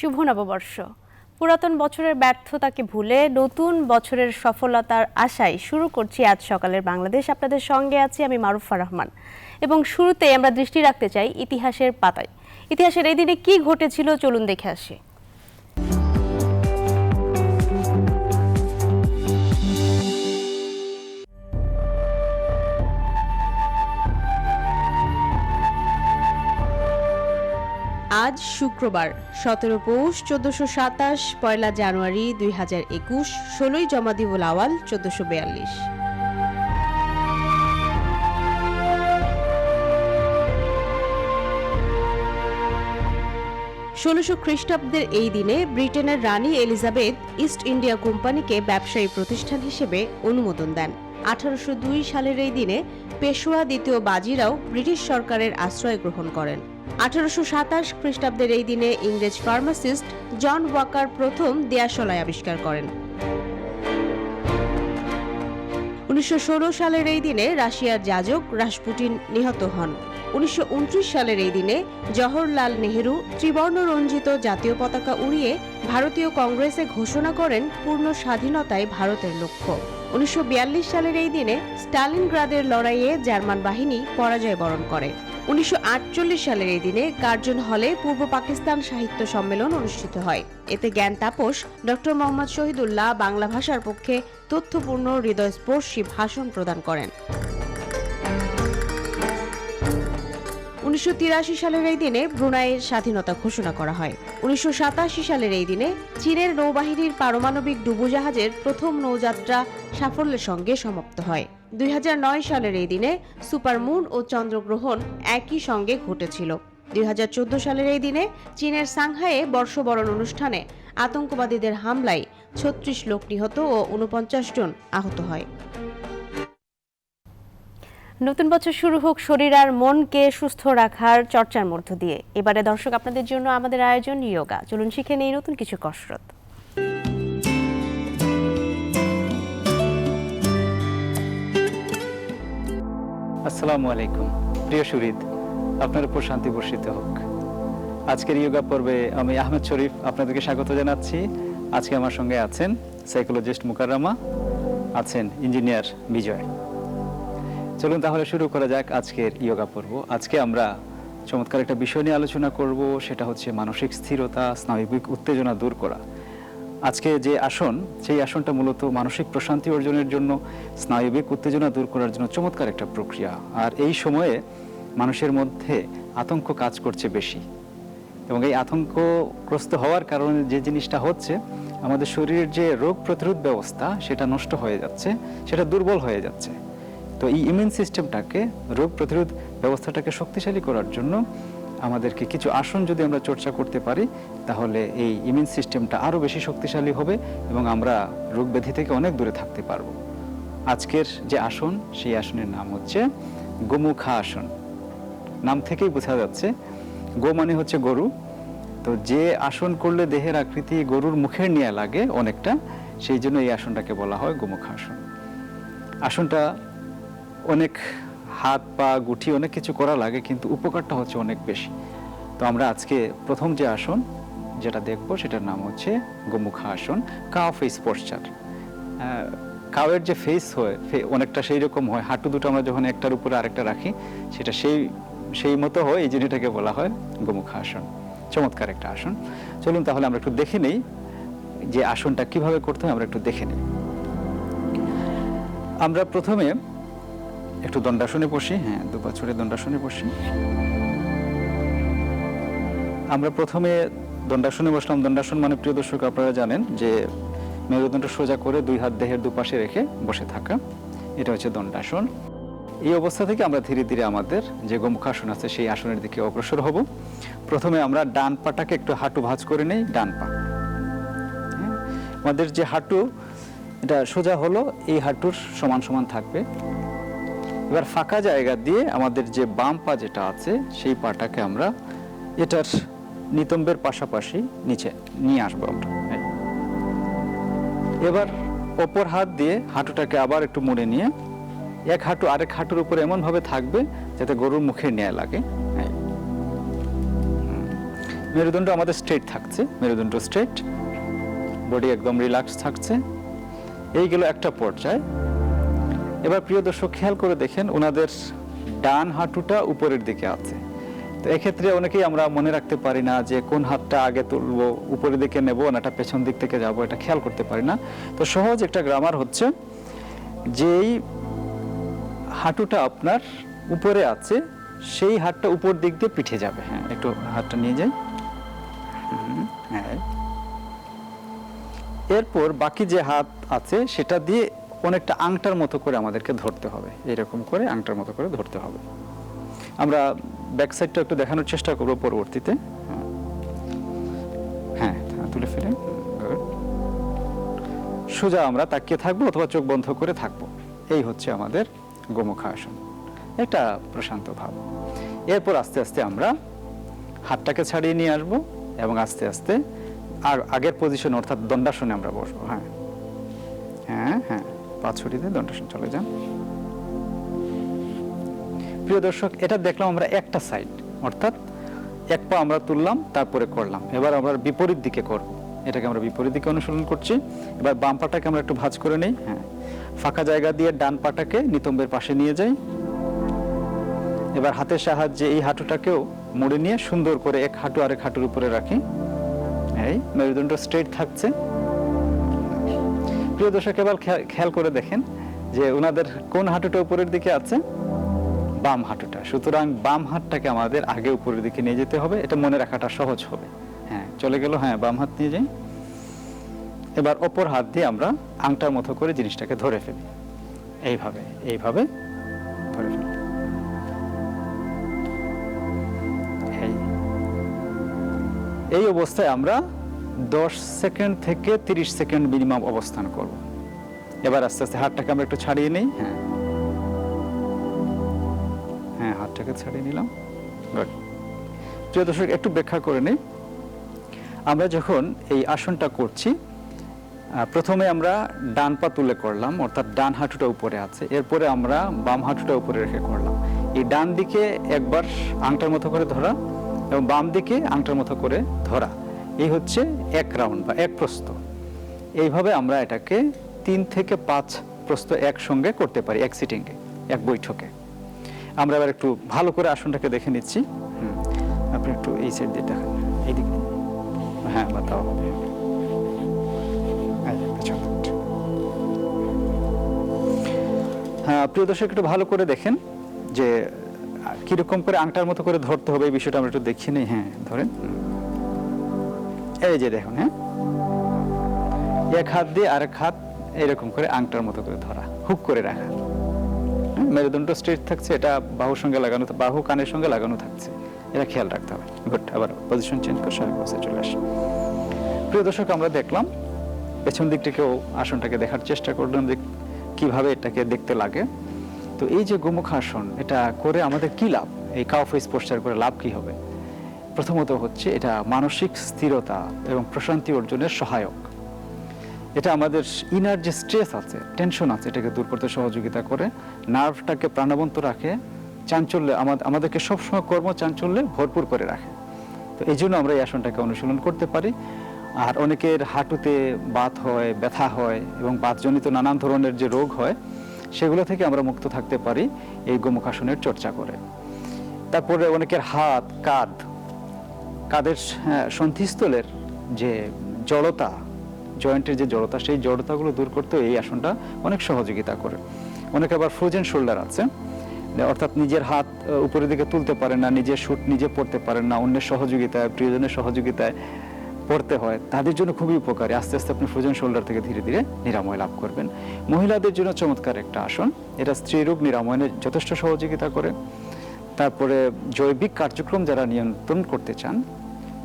শুভ নববর্ষ। পুরাতন বছরের ব্যর্থতাকে ভুলে নতুন বছরের সফলতার আশায় শুরু করছি আজ সকালের বাংলাদেশ। আপনাদের সঙ্গে আছি আমি মারুফা রহমান এবং শুরুতে আমরা দৃষ্টি রাখতে চাই ইতিহাসের পাতায়। ইতিহাসের এই দিনে কি ঘটেছিল চলুন দেখে আসি। আজ শুক্রবার 17 পৌষ 1427, 1 জানুয়ারি 2021, 16 জমাদিউল আওয়াল 1442। 1600 খ্রিস্টাব্দের এই দিনে ব্রিটেনের রানী এলিজাবেথ ইস্ট ইন্ডিয়া কোম্পানিকে ব্যবসায়ী প্রতিষ্ঠান হিসেবে অনুমোদন দেন। 1802 সালের এই দিনে পেশোয়া দ্বিতীয় বাজিরাও ব্রিটিশ সরকারের আশ্রয় গ্রহণ করেন। 1827 খ্রিস্টাব্দের এই দিনে ইংরেজ ফার্মাসিস্ট জন ওয়াকার প্রথম দেয়াশলাই আবিষ্কার করেন। 1916 সালের এই দিনে রাশিয়ার যাজক রাসপুটিন নিহত হন। 1929 সালের এই দিনে জওহরলাল নেহেরু ত্রিবর্ণ রঞ্জিত জাতীয় পতাকা উড়িয়ে ভারতীয় কংগ্রেসে ঘোষণা করেন পূর্ণ স্বাধীনতাই ভারতের লক্ষ্য। 1942 সালের এই দিনে স্টালিনগ্রাদের লড়াইয়ে জার্মান বাহিনী পরাজয় বরণ করে। 1948 সালের এই দিনে কার্জন হলে পূর্ব পাকিস্তান সাহিত্য সম্মেলন অনুষ্ঠিত হয়। এতে জ্ঞান তাপস ডক্টর মোহাম্মদ শহীদুল্লাহ বাংলা ভাষার পক্ষে তথ্যপূর্ণ হৃদয়স্পর্শী ভাষণ প্রদান করেন। 1983 সালের এই দিনে ব্রুনাইয়ের স্বাধীনতা ঘোষণা করা হয়। 1987 সালের এই দিনে চীনের নৌবাহিনীর পারমাণবিক ডুবোজাহাজের প্রথম নৌযাত্রা সাফল্যের সঙ্গে সমাপ্ত হয়। 2009 সালের এই দিনে সুপারমুন ও চন্দ্রগ্রহণ একই সঙ্গে ঘটেছিল। 2014 সালের এই দিনে চীনের সাংহাইয়ে বর্ষবরণ অনুষ্ঠানে আতঙ্কবাদীদের হামলায় 36 লোক নিহত ও 49 জন আহত হয়। নতুন বছর শুরু হোক শরীর আর মনকে সুস্থ রাখার চর্চার মধ্য দিয়ে। এবারে দর্শক আপনাদের জন্য আমাদের আয়োজন যোগা। চলুন শিখে নেই নতুন কিছু কসরত। আসসালামু আলাইকুম প্রিয় সুরিদ, আপনার উপর শান্তি বর্ষিত হোক। আজকের যোগা পর্বে আমি আহমেদ শরীফ আপনাদেরকে স্বাগত জানাচ্ছি। আজকে আমার সঙ্গে আছেন সাইকোলজিস্ট মুকাররমা, আছেন ইঞ্জিনিয়ার বিজয়। চলুন তাহলে শুরু করা যাক আজকের যোগা পর্ব। আজকে আমরা চমৎকার একটা বিষয় নিয়ে আলোচনা করব, সেটা হচ্ছে মানসিক স্থিরতা, স্নায়বিক উত্তেজনা দূর করা। আজকে যে আসন, সেই আসনটা মূলত মানসিক প্রশান্তি অর্জনের জন্য, স্নায়বিক উত্তেজনা দূর করার জন্য চমৎকার একটা প্রক্রিয়া। আর এই সময়ে মানুষের মধ্যে আতঙ্ক কাজ করছে বেশি, এবং এই আতঙ্কগ্রস্ত হওয়ার কারণে যে জিনিসটা হচ্ছে, আমাদের শরীরের যে রোগ প্রতিরোধ ব্যবস্থা সেটা নষ্ট হয়ে যাচ্ছে, সেটা দুর্বল হয়ে যাচ্ছে। তো এই ইমিউন সিস্টেমটাকে, রোগ প্রতিরোধ ব্যবস্থাটাকে শক্তিশালী করার জন্য আমাদেরকে কিছু আসন যদি আমরা চর্চা করতে পারি, তাহলে এই ইমিউন সিস্টেমটা আরও বেশি শক্তিশালী হবে এবং আমরা রোগ ব্যাধি থেকে অনেক দূরে থাকতে পারবো। আজকের যে আসন, সেই আসনের নাম হচ্ছে গোমুখা আসন। নাম থেকেই বোঝা যাচ্ছে, গো মানে হচ্ছে গরু। তো যে আসন করলে দেহের আকৃতি গরুর মুখের নিয়ে লাগে অনেকটা, সেই জন্য এই আসনটাকে বলা হয় গোমুখা আসন। আসনটা অনেক হাত পা গুটি অনেক কিছু করা লাগে, কিন্তু উপকারটা হচ্ছে অনেক বেশি। তো আমরা আজকে প্রথম যে আসন যেটা দেখব, সেটার নাম হচ্ছে গোমুখা আসন, কাউ ফেস পশ্চার। কাউয়ের যে ফেস হয় অনেকটা সেই রকম হয়, হাঁটু দুটো আমরা যখন একটার উপরে আরেকটা রাখি সেটা সেই মতো হয়, এই জিনিসটাকে বলা হয় গোমুখা আসন। চমৎকার একটা আসন। চলুন তাহলে আমরা একটু দেখে নেই যে আসনটা কিভাবে করতে হয়, আমরা একটু দেখে নিই। আমরা প্রথমে একটু দণ্ডাসনে বসি। হ্যাঁ, দুপা ছড়ে দণ্ডাসনে বসি। আমরা প্রথমে দণ্ডাসনে বসলাম। দণ্ডাসন মানে প্রিয় দর্শক আপনারা জানেন যে মেরুদণ্ড সোজা করে দুই হাত দেহের দুপাশে রেখে বসে থাকা, এটা হচ্ছে দণ্ডাসন। এই অবস্থা থেকে আমরা ধীরে ধীরে আমাদের যে গোমুখাসন আছে সেই আসনের দিকে অগ্রসর হব। প্রথমে আমরা ডান পাটাকে একটু হাঁটু ভাঁজ করে নেই, ডান পা। আমাদের যে হাঁটু এটা সোজা হলো, এই হাঁটুর সমান সমান থাকবে। এবার ফাঁকা জায়গা দিয়ে আমাদের যে বাম পা যেটা আছে, সেই পাটাকে আমরা এটার নিতম্বের পাশাপাশি নিচে নিয়ে আসবো আমরা। এবার অপর হাত দিয়ে হাঁটুটাকে আবার একটু মুড়ে নিয়ে এক হাঁটু আরেক হাঁটুর উপরে এমন ভাবে থাকবে যাতে গরুর মুখে ন্যায় লাগে। মেরুদণ্ড আমাদের স্ট্রেট থাকছে, মেরুদণ্ড স্ট্রেট, বডি একদম রিল্যাক্স থাকছে। এই গেল একটা পর্যায়। এবার প্রিয় দর্শক খেয়াল করে দেখেন ওনাদের ডান হাঁটুটা উপরের দিকে আছে। তো এক্ষেত্রে অনেকেই আমরা মনে রাখতে পারি না যে কোন হাতটা আগে তুলবো, উপরের দিকে নেব না এটা পেছন দিক থেকে যাব, এটা খেয়াল করতে পারি না। তো সহজ একটা গ্রামার হচ্ছে যেই হাঁটুটা আপনার উপরে আছে সেই হাতটা উপর দিক দিয়ে পিঠে যাবে। হ্যাঁ, একটু হাতটা নিয়ে যাই। হ্যাঁ, এরপর বাকি যে হাত আছে সেটা দিয়ে অনেকটা আংটার মতো করে আমাদেরকে ধরতে হবে, এরকম করে আংটার মতো করে ধরতে হবে। আমরা ব্যাক সাইডটা একটু দেখানোর চেষ্টা করব পরবর্তীতে। হ্যাঁ, তুলে ফেলে সোজা আমরা তাকিয়ে থাকবো অথবা চোখ বন্ধ করে থাকবো। এই হচ্ছে আমাদের গোমুখ আসন, একটা প্রশান্ত ভাব। এরপর আস্তে আস্তে আমরা হাতটাকে ছাড়িয়ে নিয়ে আসবো এবং আস্তে আস্তে আর আগের পজিশন অর্থাৎ দণ্ডাসনে আমরা বসবো। হ্যাঁ হ্যাঁ হ্যাঁ, পা ছড়িয়ে দিয়ে দণ্ডাসন চলে যান। প্রিয় দর্শক, এটা দেখলাম আমরা একটা সাইড, অর্থাৎ এক পা আমরা তুললাম তারপরে করলাম। এবার আমরা বিপরীত দিকে করব, এটাকে আমরা বিপরীত দিকে অনুসরণ করছি। এবার বাম পাটাকে আমরা একটু ভাঁজ করে নেই। হ্যাঁ, ফাঁকা জায়গা দিয়ে ডান পাটাকে নিতম্বের পাশে নিয়ে যাই। এবার হাতের সাহায্যে এই হাঁটুটাকেও মুড়ে নিয়ে সুন্দর করে এক হাঁটু আরেক হাঁটুর উপরে রাখি। এই মেরুদণ্ড স্ট্রেট থাকছে। প্রিয় দর্শক, এবার খেয়াল করে দেখেন যে ওনাদের কোন হাঁটুটা উপরের দিকে আছে, বাম হাঁটুটা। সুতরাং বাম হাতটাকে আমাদের আগে উপরের দিকে নিয়ে যেতে হবে, এটা মনে রাখাটা সহজ হবে। হ্যাঁ, চলে গেল। হ্যাঁ, বাম হাত নিয়ে যাই। এবার অপর হাত দিয়ে আমরা আংটার মতো করে জিনিসটাকে ধরে ফেলি, এইভাবে এইভাবে ধরে ফেলি। এই অবস্থায় আমরা 10 সেকেন্ড থেকে 30 সেকেন্ড মিনিমাম অবস্থান করব। এবার আস্তে আস্তে হাতটাকে আমরা একটু ছাড়িয়ে নিই। হ্যাঁ হ্যাঁ, হাতটাকে ছাড়িয়ে নিলাম। গুড। প্রিয় দর্শক, একটু ব্যাখ্যা করে নিই। আমরা যখন এই আসনটা করছি, প্রথমে আমরা ডান পা তুলে করলাম, অর্থাৎ ডান হাঁটুটা উপরে আছে। এরপরে আমরা বাম হাঁটুটা উপরে রেখে করলাম। এই ডান দিকে একবার আংটার মতো করে ধরা এবং বাম দিকে আংটার মতো করে ধরা, এই হচ্ছে এক রাউন্ড বা এক প্রস্থ। এইভাবে আমরা এটাকে 3 থেকে 5 প্রস্থ একসঙ্গে করতে পারি, এক সিটিংয়ে, এক বৈঠকে। আমরা এবার একটু ভালো করে আসনটাকে দেখে নিচ্ছি। আপনি একটু এই সাইড দিয়ে দেখেন, এইদিকে। হ্যাঁ, বা তাও হবে। হ্যাঁ, প্রিয় দর্শক, একটু ভালো করে দেখেন যে কিরকম করে আংটার মতো করে ধরতে হবে, এই বিষয়টা আমরা একটু দেখি নেই। হ্যাঁ, ধরেন। এই যে দেখুন, হ্যাঁ, এক হাত দিয়ে আরেক হাত এরকম করে আংটার মতো করে ধরা, হুক করে রাখা। মেরুদণ্ড স্ট্রেট থাকছে, এটা বাহুর সঙ্গে লাগানো, বাহু কানের সঙ্গে লাগানো থাকছে, এটা খেয়াল রাখতে হবে। গুড। আবার পজিশন চেঞ্জ করে স্বাভাবিক অবস্থায় চলে আসে। প্রিয় দর্শক, আমরা দেখলাম, পেছন দিক থেকেও আসনটাকে দেখার চেষ্টা করলাম যে কিভাবে এটাকে দেখতে লাগে। তো এই যে গোমুখ আসন, এটা করে আমাদের কি লাভ, এই কাউ ফেস পোস্টার করে লাভ কি হবে? প্রথমত হচ্ছে এটা মানসিক স্থিরতা এবং প্রশান্তি অর্জনের সহায়ক। এটা আমাদের ইনার যে স্ট্রেস আছে, টেনশন আছে, এটাকে দূর করতে সহযোগিতা করে, নার্ভটাকে প্রাণবন্ত রাখে, চাঞ্চল্যে আমাদেরকে সবসময় কর্ম চাঞ্চল্যে ভরপুর করে রাখে। তো এই জন্য আমরা এই আসনটাকে অনুশীলন করতে পারি। আর অনেকের হাঁটুতে বাত হয়, ব্যথা হয় এবং বাতজনিত নানান ধরনের যে রোগ হয়, সেগুলো থেকে আমরা মুক্ত থাকতে পারি এই গোমুখ আসনের চর্চা করে। তারপরে অনেকের হাত, কাঁধের সন্ধিস্থলের যে জড়তা, জয়েন্টের যে জড়তা, সেই জড়তাগুলো দূর করতে এই আসনটা অনেক সহযোগিতা করে। অনেকে আবার ফ্রোজেন শোল্ডার আছে, অর্থাৎ নিজের হাত উপরের দিকে তুলতে পারেন না, নিজের শুট নিজে পড়তে পারেন না, অন্যের সহযোগিতায়, প্রিয়জনের সহযোগিতায় পড়তে হয়, তাদের জন্য খুবই উপকারী। আস্তে আস্তে আপনি ফ্রোজেন শোল্ডার থেকে ধীরে ধীরে নিরাময় লাভ করবেন। মহিলাদের জন্য চমৎকার একটা আসন, এটা স্ত্রীরোগ নিরাময়ে যথেষ্ট সহযোগিতা করে। তারপরে জৈবিক কার্যক্রম যারা নিয়ন্ত্রণ করতে চান,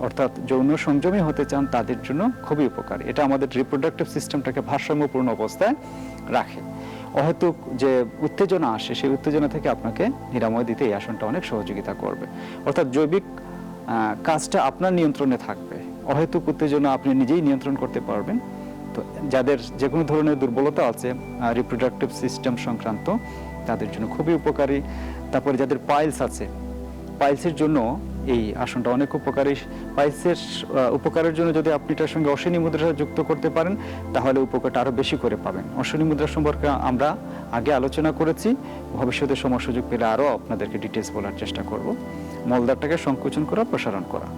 অর্থাৎ যৌন সংযমী হতে চান, তাদের জন্য খুবই উপকারী। এটা আমাদের রিপ্রোডাক্টিভ সিস্টেমটাকে ভারসাম্যপূর্ণ অবস্থায় রাখে। অহেতুক যে উত্তেজনা আসে, সেই উত্তেজনা থেকে আপনাকে নিরাময় দিতে এই আসনটা অনেক সহযোগিতা করবে। অর্থাৎ জৈবিক কাজটা আপনার নিয়ন্ত্রণে থাকবে, অহেতুক উত্তেজনা আপনি নিজেই নিয়ন্ত্রণ করতে পারবেন। তো যাদের যে কোনো ধরনের দুর্বলতা আছে রিপ্রোডাক্টিভ সিস্টেম সংক্রান্ত, তাদের জন্য খুবই উপকারী। তারপরে যাদের পাইলস আছে, পাইলসের জন্য এই আসনটা অনেক উপকারী। পাইলসের উপকারের জন্য যদি আপনি এটার সঙ্গে অশ্বিনী মুদ্রা যুক্ত করতে পারেন তাহলে উপকারটা আরো বেশি করে পাবেন। অশ্বিনী মুদ্রা সম্পর্কে আমরা আগে আলোচনা করেছি, ভবিষ্যতে সময় সুযোগ পেলে আরো আপনাদেরকে ডিটেলস বলার চেষ্টা করব। মলদ্বারটাকে সংকোচন করা, প্রসারণ করা।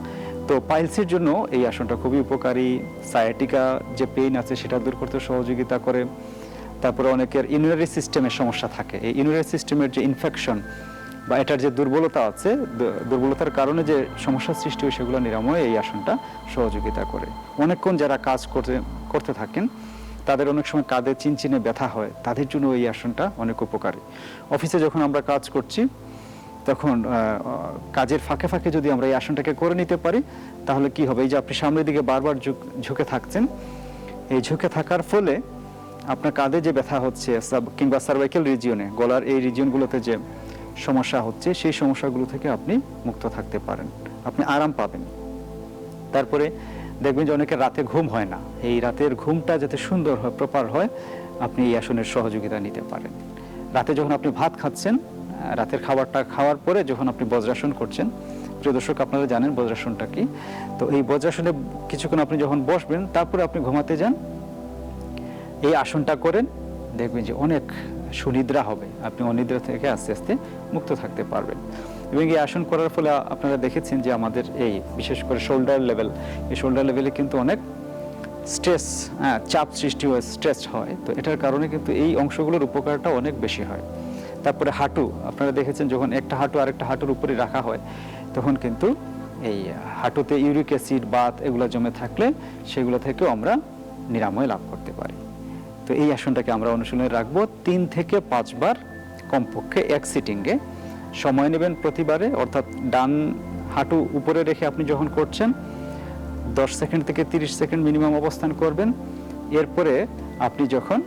তো পাইলসের জন্য এই আসনটা খুবই উপকারী। সায়াটিকা যে পেইন আছে সেটা দূর করতে সহযোগিতা করে। তারপরে অনেকের ইমিউনারি সিস্টেমের সমস্যা থাকে, এই ইমিউনারি সিস্টেমের যে ইনফেকশন বা এটার যে দুর্বলতা আছে, দুর্বলতার কারণে যে সমস্যার সৃষ্টি হয় সেগুলো নিরাময়ে এই আসনটা সহযোগিতা করে। অনেকক্ষণ যারা কাজ করতে থাকেন তাদের অনেক সময় কাঁধে চিনচিনে ব্যথা হয়, তাদের জন্য এই আসনটা অনেক উপকারী। অফিসে যখন আমরা কাজ করছি তখন কাজের ফাঁকে ফাঁকে যদি আমরা এই আসনটাকে করে নিতে পারি তাহলে কি হবে, এই যে আপনি সামনের দিকে বারবার ঝুঁকে থাকছেন, এই ঝুঁকে থাকার ফলে আপনার কাঁধে যে ব্যথা হচ্ছে কিংবা সার্ভাইকেল রিজিয়নে, গলার এই রিজিয়নগুলোতে যে সমস্যা হচ্ছে সেই সমস্যাগুলো থেকে আপনি মুক্ত থাকতে পারেন, আপনি আরাম পাবেন। তারপরে দেখবেন যে অনেকের রাতে ঘুম হয় না, এই রাতের ঘুমটা যাতে সুন্দর হয়, প্রপার হয়, আপনি এই আসনের সহযোগিতা নিতে পারেন। রাতে যখন আপনি ভাত খাচ্ছেন, রাতের খাবারটা খাওয়ার পরে যখন আপনি বজ্রাসন করছেন, প্রিয় দর্শক আপনারা জানেন বজ্রাসনটা কি, তো এই বজ্রাসনে কিছুক্ষণ আপনি যখন বসবেন তারপরে আপনি ঘুমাতে যান, এই আসনটা করেন, দেখবেন যে অনেক সুনিদ্রা হবে, আপনি অনিদ্রা থেকে আস্তে আস্তে মুক্ত থাকতে পারবেন। এবং এই আসন করার ফলে আপনারা দেখেছেন যে আমাদের এই বিশেষ করে শোল্ডার লেভেল, এই শোল্ডার লেভেলে কিন্তু অনেক স্ট্রেস, চাপ সৃষ্টি হয়, স্ট্রেস হয়, তো এটার কারণে কিন্তু এই অংশগুলোর উপকারটা অনেক বেশি হয়। তারপরে হাঁটু, আপনারা দেখেছেন যখন একটা হাঁটু আরেকটা হাঁটুর উপরে রাখা হয় তখন কিন্তু এই হাঁটুতে ইউরিক অ্যাসিড, বাত এগুলো জমে থাকলে সেগুলো থেকেও আমরা নিরাময় লাভ করতে পারি। তো এই আসনটাকে আমরা অনুশীলনে রাখবো 3 থেকে 5 বার কমপক্ষে এক সিটিংয়ে। সময় নেবেন প্রতিবারে, অর্থাৎ ডান হাঁটু উপরে রেখে আপনি যখন করছেন 10 সেকেন্ড থেকে 30 সেকেন্ড মিনিমাম অবস্থান করবেন। এরপরে আপনি যখন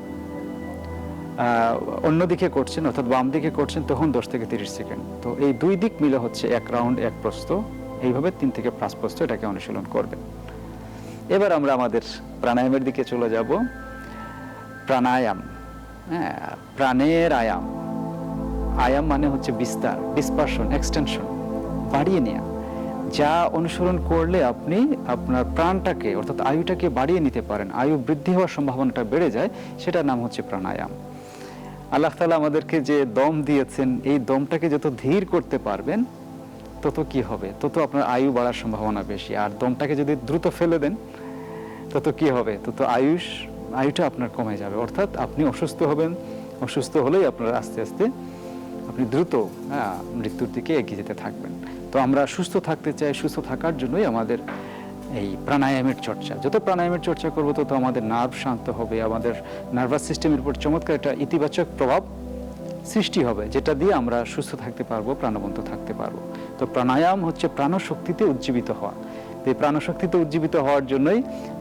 অন্যদিকে করছেন অর্থাৎ বাম দিকে করছেন তখন 10 থেকে 30 সেকেন্ড। তো এই দুই দিক মিলে হচ্ছে 1 রাউন্ড 1 প্রস্থ, এইভাবে 3 থেকে 5 প্রস্থ এটাকে অনুশীলন করবেন। এবার আমরা আমাদের প্রাণায়ামের দিকে চলে যাব। প্রাণায়াম, প্রাণের আয়াম, আয়াম মানে হচ্ছে বিস্তার, ডিসপারশন, এক্সটেনশন, বাড়িয়ে নেওয়া, যা অনুসরণ করলে আপনি আপনার প্রাণটাকে অর্থাৎ আয়ুটাকে বাড়িয়ে নিতে পারেন, আয়ু বৃদ্ধি হওয়ার সম্ভাবনাটা বেড়ে যায়, সেটার নাম হচ্ছে প্রাণায়াম। আল্লাহ তাআলা আমাদেরকে যে দম দিয়েছেন, এই দমটাকে যত ধীর করতে পারবেন তত কি হবে, তত আপনার আয়ু বাড়ার সম্ভাবনা বেশি। আর দমটাকে যদি দ্রুত ফেলে দেন তত কি হবে, তত আয়ুটা আপনার কমে যাবে, অর্থাৎ আপনি অসুস্থ হবেন। অসুস্থ হলেই আপনার আস্তে আস্তে আপনি দ্রুত মৃত্যুর দিকে এগিয়ে যেতে থাকবেন। তো আমরা সুস্থ থাকতে চাই, সুস্থ থাকার জন্যই আমাদের এই প্রাণায়ামের চর্চা। যত প্রাণায়ামের চর্চা করব তত আমাদের নার্ভ শান্ত হবে, আমাদের নার্ভাস সিস্টেমের উপর চমৎকার একটা ইতিবাচক প্রভাব সৃষ্টি হবে, যেটা দিয়ে আমরা সুস্থ থাকতে পারবো, প্রাণবন্ত থাকতে পারবো। তো প্রাণায়াম হচ্ছে প্রাণশক্তিতে উজ্জীবিত হওয়া। এই প্রাণশক্তিতে উজ্জীবিত হওয়ার জন্যই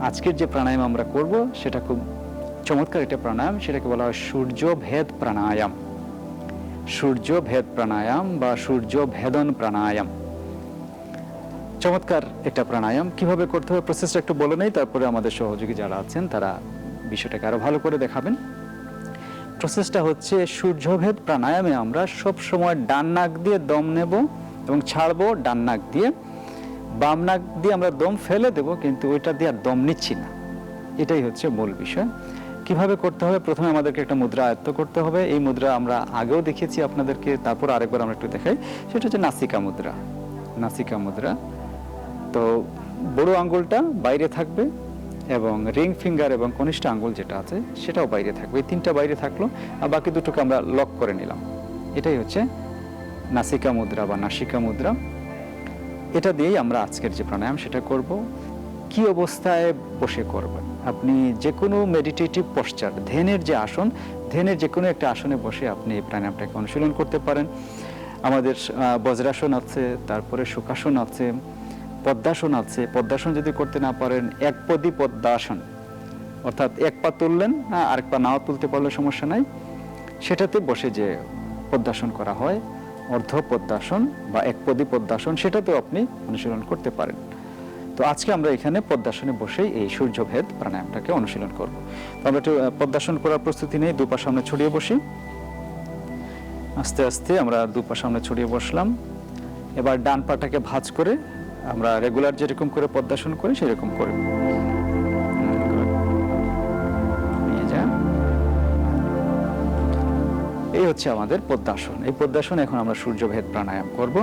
আজকের যে প্রাণায়াম আমরা করব সেটা খুব চমৎকার একটা প্রাণায়াম, সেটাকে বলা হয় সূর্য ভেদ প্রাণায়াম। সূর্য ভেদ প্রাণায়াম বা সূর্য ভেদন প্রাণায়াম, চমৎকার একটা প্রাণায়াম। কিভাবে করতে হবে প্রসেসটা একটু বলে নেই, তারপরে আমাদের সহযোগী যারা আছেন তারা বিষয়টাকে আরো ভালো করে দেখাবেন। প্রসেসটা হচ্ছে সূর্যভেদ প্রাণায়ামে আমরা সব সময় ডান নাক দিয়ে দম নেব এবং ছাড়বো ডান নাক দিয়ে, বাম নাক দিয়ে আমরা দম ফেলে দেব, কিন্তু ওইটা দিয়ে আর দম নিচ্ছি না। এটাই হচ্ছে মূল বিষয়। কিভাবে করতে হবে, প্রথমে আমাদেরকে একটা মুদ্রা আয়ত্ত করতে হবে। এই মুদ্রা আমরা আগেও দেখিয়েছি আপনাদেরকে, তারপর আরেকবার আমরা একটু দেখাই। সেটা হচ্ছে নাসিকা মুদ্রা। নাসিকা মুদ্রা, তো বড় আঙ্গুলটা বাইরে থাকবে এবং রিং ফিঙ্গার এবং কনিষ্ঠ আঙ্গুল যেটা আছে সেটাও বাইরে থাকবে। এই তিনটা বাইরে থাকলো আর বাকি দুটোকে আমরা লক করে নিলাম। এটাই হচ্ছে নাসিকা মুদ্রা বা নাসিকা মুদ্রা। এটা দিয়েই আমরা আজকের যে প্রাণায়াম সেটা করব। কি অবস্থায় বসে করবেন, আপনি যে কোনো মেডিটেটিভ পশ্চার, ধ্যানের যে আসন, ধ্যানের যে কোনো একটা আসনে বসে আপনি এই প্রাণায়ামটাকে অনুশীলন করতে পারেন। আমাদের বজ্রাসন আছে, তারপরে সুখাসন আছে, পদ্মাসন আছে। পদ্মাসন যদি করতে না পারেন একপদী পদ্মাসন, অর্থাৎ এক পা তুললেন, আরেক পা নাও তুলতে পারলে সমস্যা নাই, সেটাতে বসে যে পদ্মাসন করা হয়, অর্ধ পদ্মাসন বা একপদী পদ্মাসন, সেটাতেও আপনি অনুশীলন করতে পারেন। তো আজকে আমরা এখানে পদ্মাসনে বসেই এই সূর্যভেদ প্রাণায়ামটাকে অনুশীলন করব। তো আমরা একটু পদ্মাসন করার প্রস্তুতি নেই, দুপা সামনে ছড়িয়ে বসি। আস্তে আস্তে আমরা দুপা সামনে ছড়িয়ে বসলাম। এবার ডান পাটাকে ভাঁজ করে আমরা রেগুলার যেরকম করে পদ্মাসন করি সেরকম করে নিয়ে যান। এই হচ্ছে আমাদের পদ্মাসন। এই পদ্মাসন এখন আমরা সূর্যভেদ প্রাণায়াম করব।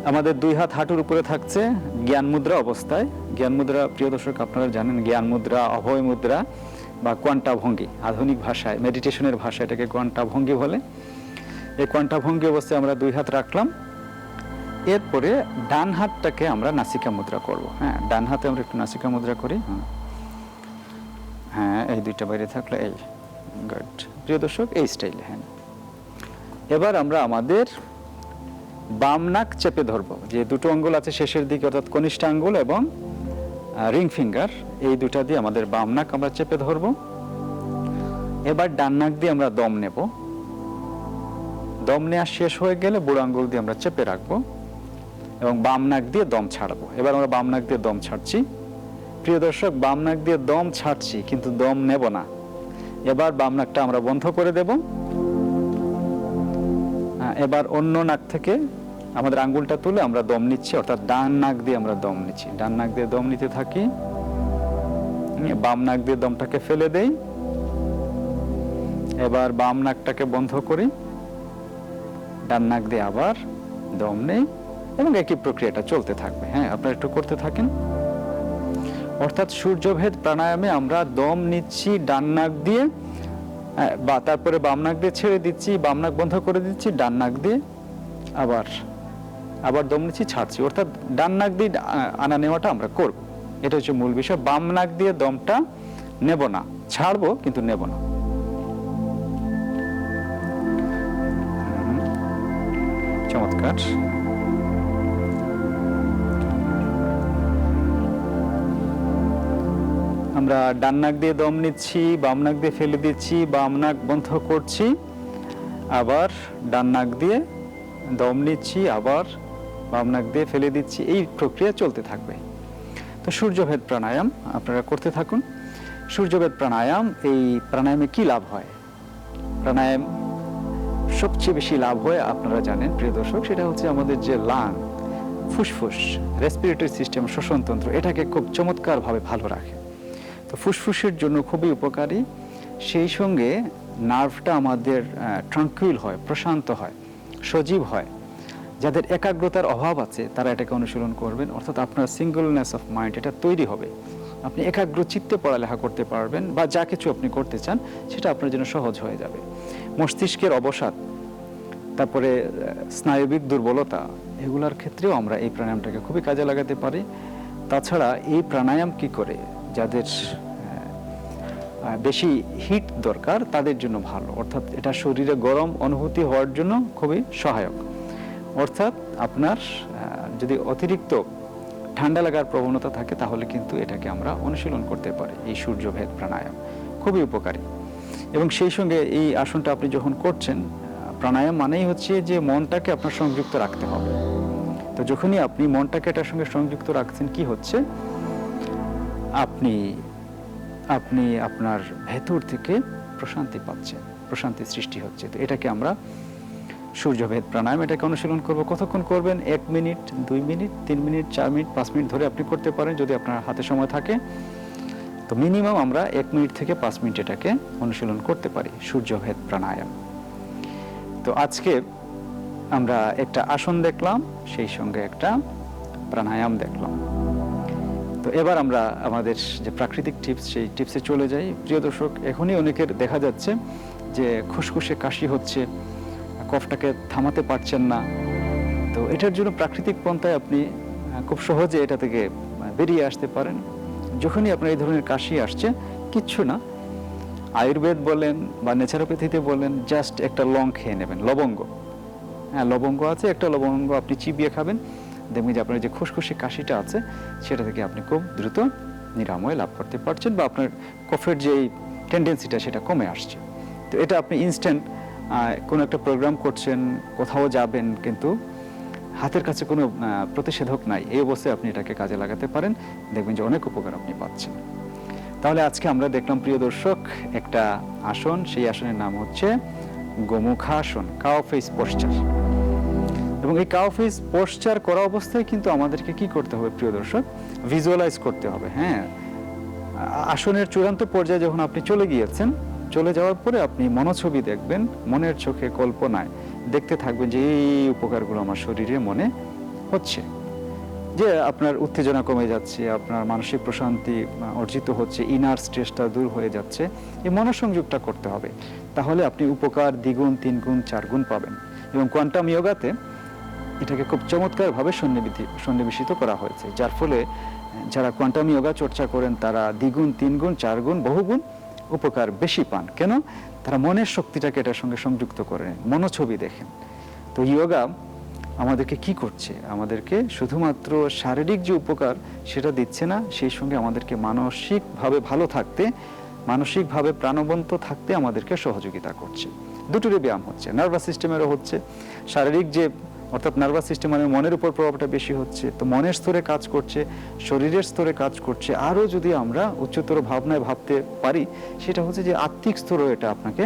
আমাদের দুই হাত হাঁটুর উপরে থাকছে জ্ঞান মুদ্রা অবস্থায়। জ্ঞান মুদ্রা, প্রিয় দর্শক, আপনারা জানেন জ্ঞান মুদ্রা, অভয় মুদ্রা বা কোয়ান্টা ভঙ্গি, আধুনিক ভাষায় মেডিটেশনের ভাষায় এটাকে কোয়ান্টা ভঙ্গি বলে। এই কোয়ান্টা ভঙ্গি অবস্থায় আমরা দুই হাত রাখলাম। এরপরে ডান হাতটাকে আমরা নাসিকা মুদ্রা করব। হ্যাঁ, ডান হাতে আমরা একটু নাসিকা মুদ্রা করি। হ্যাঁ, এই দুইটা বাইরে থাকলে এই গুড। প্রিয় দর্শক, এই স্টাইলে। হ্যাঁ, এবার আমরা আমাদের বাম নাক চেপে ধরবো। যে দুটো আঙ্গুল আছে শেষের দিকে, অর্থাৎ কনিষ্ঠ আঙ্গুল এবং রিং ফিঙ্গার, এই দুটা দিয়ে আমাদের বাম নাক আমরা চেপে ধরবো। এবার ডান নাক দিয়ে আমরা দম নেব। দম নেওয়া শেষ হয়ে গেলে বুড়ো আঙ্গুল দিয়ে আমরা চেপে রাখবো এবং বাম নাক দিয়ে দম ছাড়বো। এবার আমরা বাম নাক দিয়ে দম ছাড়ছি। প্রিয় দর্শক, বাম নাক দিয়ে দম ছাড়ছি কিন্তু দম নেব না। এবার বাম নাকটা আমরা বন্ধ করে দেব। এবার অন্য নাক থেকে আমাদের আঙ্গুলটা তুলে আমরা দম নিচ্ছি, অর্থাৎ ডান নাক দিয়ে আমরা দম নিচ্ছি। ডান নাক দিয়ে দম নিতে থাকি। বাম নাক দিয়ে দমটাকে ফেলে দেই। এবার বাম নাকটাকে বন্ধ করি, ডান নাক দিয়ে আবার দম নেই এবং একই প্রক্রিয়াটা চলতে থাকবে। হ্যাঁ, আপনারা একটু করতে থাকেন। অর্থাৎ সূর্যভেদ প্রাণায়ামে আমরা দম নিচ্ছি ডান নাক দিয়ে, বা তারপরে বাম নাক দিয়ে ছেড়ে দিচ্ছি, বাম নাক বন্ধ করে দিচ্ছি, ডান নাক দিয়ে আবার দম নিচ্ছি, ছাড়ছি। অর্থাৎ ডান নাক দিয়ে আনা নেওয়াটা আমরা করব। এটা হচ্ছে মূল বিষয়। বাম নাক দিয়ে দমটা নেব না, ছাড়বো কিন্তু নেব না। চমৎকার। আমরা ডান নাক দিয়ে দম নিচ্ছি, বাম নাক দিয়ে ফেলে দিচ্ছি, বাম নাক বন্ধ করছি, আবার ডান নাক দিয়ে দম নিচ্ছি, আবার বাম নাক দিয়ে ফেলে দিচ্ছি। এই প্রক্রিয়া চলতে থাকবে। তো সূর্যভেদ প্রাণায়াম আপনারা করতে থাকুন। সূর্যভেদ প্রাণায়াম, এই প্রাণায়ামে কি লাভ হয়? প্রাণায়াম সবচেয়ে বেশি লাভ হয় আপনারা জানেন প্রিয় দর্শক, সেটা হচ্ছে আমাদের যে লাং, ফুসফুস, রেসপিরেটরি সিস্টেম, শ্বসনতন্ত্র, এটাকে খুব চমৎকারভাবে ভালো রাখে। তো ফুসফুসের জন্য খুবই উপকারী। সেই সঙ্গে নার্ভটা আমাদের ট্রাঙ্কুইল হয়, প্রশান্ত হয়, সজীব হয়। যাদের একাগ্রতার অভাব আছে তারা এটাকে অনুশীলন করবেন, অর্থাৎ আপনার সিঙ্গলনেস অফ মাইন্ড এটা তৈরি হবে। আপনি একাগ্র চিত্তে পড়ালেখা করতে পারবেন, বা যা কিছু আপনি করতে চান সেটা আপনার জন্য সহজ হয়ে যাবে। মস্তিষ্কের অবসাদ, তারপরে স্নায়বিক দুর্বলতা, এগুলোর ক্ষেত্রেও আমরা এই প্রাণায়ামটাকে খুবই কাজে লাগাতে পারি। তাছাড়া এই প্রাণায়াম কি করে, যাদের বেশি হিট দরকার তাদের জন্য ভালো, অর্থাৎ এটা শরীরে গরম অনুভূতি হওয়ার জন্য খুবই সহায়ক। অর্থাৎ আপনার যদি অতিরিক্ত ঠান্ডা লাগার প্রবণতা থাকে তাহলে কিন্তু এটাকে আমরা অনুশীলন করতে পারি। এই সূর্যভেদ প্রাণায়াম খুবই উপকারী। এবং সেই সঙ্গে এই আসনটা আপনি যখন করছেন, প্রাণায়াম মানেই হচ্ছে যে মনটাকে আপনার সংযুক্ত রাখতে হবে। তো যখনই আপনি মনটাকে এটার সঙ্গে সংযুক্ত রাখছেন, কি হচ্ছে, আপনি আপনার ভেতর থেকে প্রশান্তি পাচ্ছেন, প্রশান্তি সৃষ্টি হচ্ছে। তো এটাকে আমরা সূর্যভেদ প্রাণায়াম, এটাকে অনুশীলন করব। কতক্ষণ করবেন? 1 minute, 2 minute, 3 minute, 4 minute, 5 minute ধরে আপনি করতে পারেন যদি আপনার হাতে সময় থাকে। তো মিনিমাম আমরা 1 মিনিট থেকে 5 মিনিট এটাকে অনুশীলন করতে পারি, সূর্যভেদ প্রাণায়াম। তো আজকে আমরা একটা আসন দেখলাম, সেই সঙ্গে একটা প্রাণায়াম দেখলাম। তো এবার আমরা আমাদের যে প্রাকৃতিক টিপস, সেই টিপসে চলে যাই। প্রিয় দর্শক, এখনই অনেকের দেখা যাচ্ছে যে খুসখুসে কাশি হচ্ছে, কফটাকে থামাতে পারছেন না। তো এটার জন্য প্রাকৃতিক পন্থায় আপনি খুব সহজে এটা থেকে বেরিয়ে আসতে পারেন। যখনই আপনার এই ধরনের কাশি আসছে, কিচ্ছু না, আয়ুর্বেদ বলেন বা ন্যাচারোপ্যাথিতে বলেন, জাস্ট একটা লং খেয়ে নেবেন, লবঙ্গ। হ্যাঁ, লবঙ্গ আছে, একটা লবঙ্গ আপনি চিবিয়ে খাবেন, দেখবেন যে আপনার যে খুসখুসে কাশিটা আছে সেটা থেকে আপনি খুব দ্রুত নিরাময় লাভ করতে পারছেন, বা আপনার কফের যে টেন্ডেন্সিটা সেটা কমে আসছে। তো এটা আপনি ইনস্ট্যান্ট কোনো একটা প্রোগ্রাম করছেন, কোথাও যাবেন, কিন্তু হাতের কাছে কোনো প্রতিষেধক নাই, এই অবস্থায় আপনি এটাকে কাজে লাগাতে পারেন, দেখবেন যে অনেক উপকার আপনি পাচ্ছেন। তাহলে আজকে আমরা দেখলাম প্রিয় দর্শক একটা আসন, সেই আসনের নাম হচ্ছে গোমুখাসন, কাও ফেস পোশ্চার। এবং এই কাউ ফেস পোস্টার করা অবস্থায় কিন্তু আমাদেরকে কি করতে হবে প্রিয় দর্শক, ভিজুয়ালাইজ করতে হবে। হ্যাঁ, আসনের চূড়ান্ত পর্যায়ে যখন আপনি চলে গিয়েছেন, চলে যাওয়ার পরে আপনি মনোছবি দেখবেন, মনের চোখে কল্পনায় দেখতে থাকবেন যে এই উপকারগুলো আমার শরীরে মনে হচ্ছে, যে আপনার উত্তেজনা কমে যাচ্ছে, আপনার মানসিক প্রশান্তি অর্জিত হচ্ছে, ইনার স্ট্রেসটা দূর হয়ে যাচ্ছে। এই মনোসংযোগটা করতে হবে, তাহলে আপনি উপকার দ্বিগুণ, তিনগুণ, চারগুণ পাবেন। এবং কোয়ান্টাম ইয়োগাতে এটাকে খুব চমৎকারভাবে সন্নিবেশিত করা হয়েছে, যার ফলে যারা কোয়ান্টাম ইয়োগা চর্চা করেন তারা দ্বিগুণ, তিনগুণ, চারগুণ, বহুগুণ উপকার বেশি পান। কেন? তারা মনের শক্তিটাকে এটার সঙ্গে সংযুক্ত করেন, মনোছবি দেখেন। তো ইয়োগা আমাদেরকে কি করছে? আমাদেরকে শুধুমাত্র শারীরিক যে উপকার সেটা দিচ্ছে না, সেই সঙ্গে আমাদেরকে মানসিকভাবে ভালো থাকতে, মানসিকভাবে প্রাণবন্ত থাকতে আমাদেরকে সহযোগিতা করছে। দুটোরই ব্যায়াম হচ্ছে, নার্ভাস সিস্টেমেরও হচ্ছে, শারীরিক যে অর্থাৎ নার্ভাস সিস্টেম মানে মনের উপর প্রভাবটা বেশি হচ্ছে, তো মনের স্তরে কাজ করছে, শরীরের স্তরে কাজ করছে। আরও যদি আমরা উচ্চতর ভাবনায় ভাবতে পারি, সেটা হচ্ছে যে আত্মিক স্তরেও এটা আপনাকে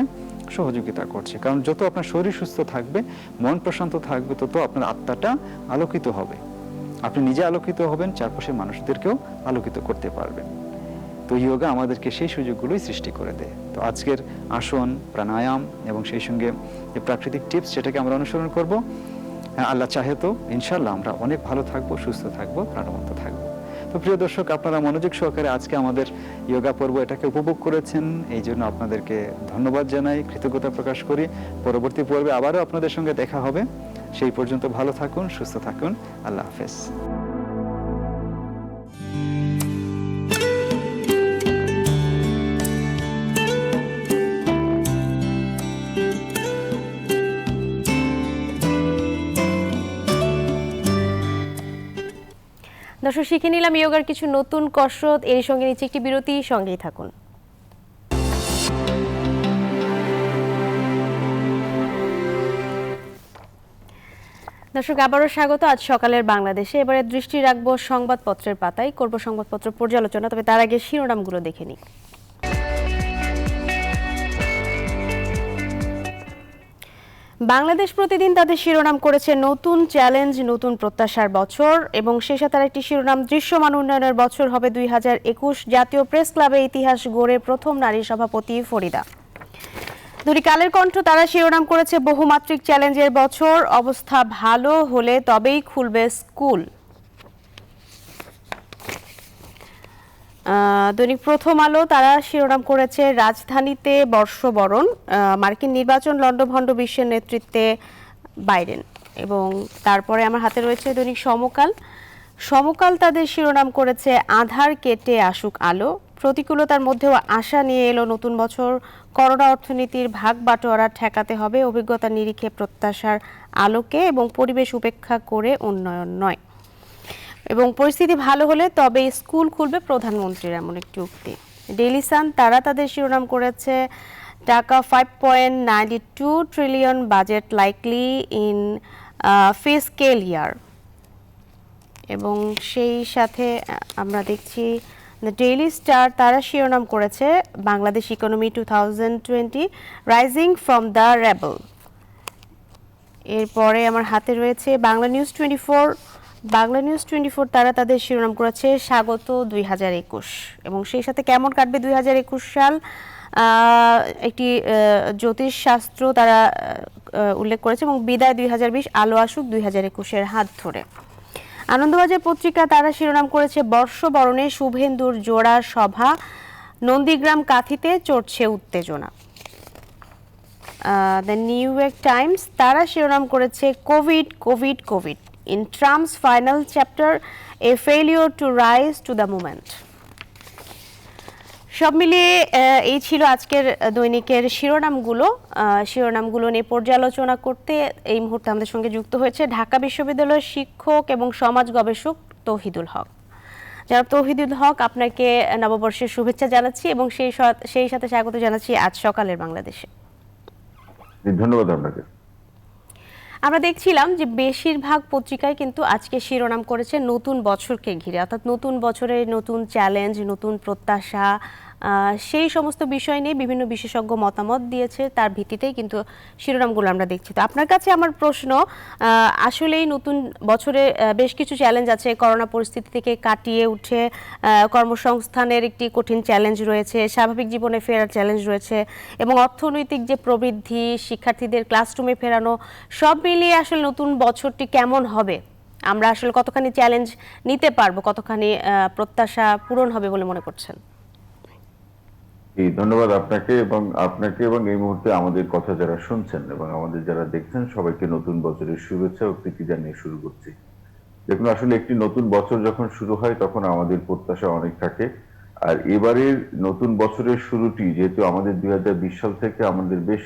সহযোগিতা করছে। কারণ যত আপনার শরীর সুস্থ থাকবে, মন প্রশান্ত থাকবে, তত আপনার আত্মাটা আলোকিত হবে। আপনি নিজে আলোকিত হবেন, চারপাশের মানুষদেরকেও আলোকিত করতে পারবেন। তো ইয়োগা আমাদেরকে সেই সুযোগগুলোই সৃষ্টি করে দেয়। তো আজকের আসন, প্রাণায়াম এবং সেই সঙ্গে যে প্রাকৃতিক টিপস, সেটাকে আমরা অনুসরণ করব। আল্লাহ চাহে তো ইনশাল্লাহ আমরা অনেক ভালো থাকবো, সুস্থ থাকবো, প্রাণবন্ত থাকবো। তো প্রিয় দর্শক, আপনারা মনোযোগ সহকারে আজকে আমাদের ইয়োগা পর্ব এটাকে উপভোগ করেছেন, এই জন্য আপনাদেরকে ধন্যবাদ জানাই, কৃতজ্ঞতা প্রকাশ করি। পরবর্তী পর্বে আবারও আপনাদের সঙ্গে দেখা হবে। সেই পর্যন্ত ভালো থাকুন, সুস্থ থাকুন। আল্লাহ হাফেজ। দর্শক, শিখে নিলাম ইয়োগার কিছু নতুন কসরত। এর সঙ্গে নিচ্ছে একটি বিরতি, সঙ্গেই থাকুন। দর্শক, আবারও স্বাগত আজ সকালের বাংলাদেশে। এবারে দৃষ্টি রাখবো সংবাদপত্রের পাতায়, করব সংবাদপত্র পর্যালোচনা। তবে তার আগে শিরোনামগুলো দেখে নিই। বাংলাদেশ প্রতিদিন তাদের শিরোনাম করেছে নতুন চ্যালেঞ্জ, নতুন প্রত্যাশার বছর, এবং সেই সাথে একটি শিরোনাম দৃশ্যমান উন্নয়নের বছর হবে 2021। জাতীয় প্রেস ক্লাবে ইতিহাস গড়ে প্রথম নারী সভাপতি ফরিদা। দুটি কালের কণ্ঠ তারা শিরোনাম করেছে বহুমাত্রিক চ্যালেঞ্জের বছর, অবস্থা ভালো হলে তবেই খুলবে স্কুল। দৈনিক প্রথম আলো তারা শিরোনাম করেছে রাজধানীতে বর্ষবরণ, মার্কিন নির্বাচন লণ্ডভণ্ড, বিশ্বের নেতৃত্বে বাইডেন। এবং তারপরে আমার হাতে রয়েছে দৈনিক সমকাল। সমকাল তাদের শিরোনাম করেছে আধার কেটে আসুক আলো, প্রতিকূলতার মধ্যেও আশা নিয়ে এলো নতুন বছর, করোনা অর্থনীতির ভাগ বাটোয়ারা ঠেকাতে হবে অভিজ্ঞতার নিরিখে, প্রত্যাশার আলোকে এবং পরিবেশ উপেক্ষা করে উন্নয়ন নয়, এবং পরিস্থিতি ভালো হলে তবে স্কুল খুলবে প্রধানমন্ত্রীর এমন একটি উক্তি। ডেইলি সান তারা তাদের শিরোনাম করেছে টাকা 5.92 trillion budget likely in fiscal year. এবং সেই সাথে আমরা দেখছি দ্য ডেইলি স্টার তারা শিরোনাম করেছে Bangladesh economy 2020 rising from the Rebel. এরপরে আমার হাতে রয়েছে বাংলা নিউজ 24। বাংলা নিউজ 24 তারা তাদের শিরোনাম করেছে স্বাগত 2021, এবং সেই সাথে কেমন কাটবে 2021 সাল, একটি জ্যোতিষশাস্ত্র তারা উল্লেখ করেছে, এবং বিদায় 2020, আলো আসুক 2021-এর হাত ধরে। আনন্দবাজার পত্রিকা তারা শিরোনাম করেছে বর্ষবরণে শুভেন্দুর জোড়া সভা, নন্দীগ্রাম কাঁথিতে চড়ছে উত্তেজনা। দ্য নিউ ইয়র্ক টাইমস তারা শিরোনাম করেছে Covid Covid Covid in Trump's final chapter, A failure to rise to the movement. সব মিলিয়ে এই ছিল আজকের দৈনিকের শিরোনামগুলো নিয়ে পর্যালোচনা করতে এই মুহূর্তে আমাদের সঙ্গে যুক্ত হয়েছে ঢাকা বিশ্ববিদ্যালয়ের শিক্ষক এবং সমাজ গবেষক তৌহিদুল হক। যারা তৌহিদুল হক, আপনাকে নববর্ষের শুভেচ্ছা জানাচ্ছি এবং সেই সাথে স্বাগত জানাচ্ছি আজ সকালের বাংলাদেশে। ধন্যবাদ আপনাকে। আমরা দেখছিলাম যে বেশিরভাগ পত্রিকায় কিন্তু আজকে শিরোনাম করেছে নতুন বছরকে ঘিরে, অর্থাৎ নতুন বছরে নতুন চ্যালেঞ্জ, নতুন প্রত্যাশা, সেই সমস্ত বিষয় নিয়ে বিভিন্ন বিশেষজ্ঞ মতামত দিয়েছে, তার ভিত্তিতেই কিন্তু শিরোনামগুলো আমরা দেখছি। তো আপনার কাছে আমার প্রশ্ন, আসলেই নতুন বছরে বেশ কিছু চ্যালেঞ্জ আছে, করোনা পরিস্থিতি থেকে কাটিয়ে উঠে কর্মসংস্থানের একটি কঠিন চ্যালেঞ্জ রয়েছে, স্বাভাবিক জীবনে ফেরার চ্যালেঞ্জ রয়েছে, এবং অর্থনৈতিক যে প্রবৃদ্ধি, শিক্ষার্থীদের ক্লাসরুমে ফেরানো, সব মিলিয়ে আসলে নতুন বছরটি কেমন হবে, আমরা আসলে কতখানি চ্যালেঞ্জ নিতে পারবো, কতখানি প্রত্যাশা পূরণ হবে বলে মনে করছেন? ধন্যবাদ আপনাকে এবং এই মুহূর্তে আমাদের কথা যারা শুনছেন এবং আমাদের যারা দেখছেন সবাইকে নতুন বছরের শুভেচ্ছা ও প্রীতি জানিয়ে শুরু করছি। দেখুন, আসলে একটি নতুন বছর যখন শুরু হয় তখন আমাদের প্রত্যাশা অনেক থাকে। আর এবারের নতুন বছরের শুরুটি যেহেতু আমাদের 2020 সাল থেকে আমাদের বেশ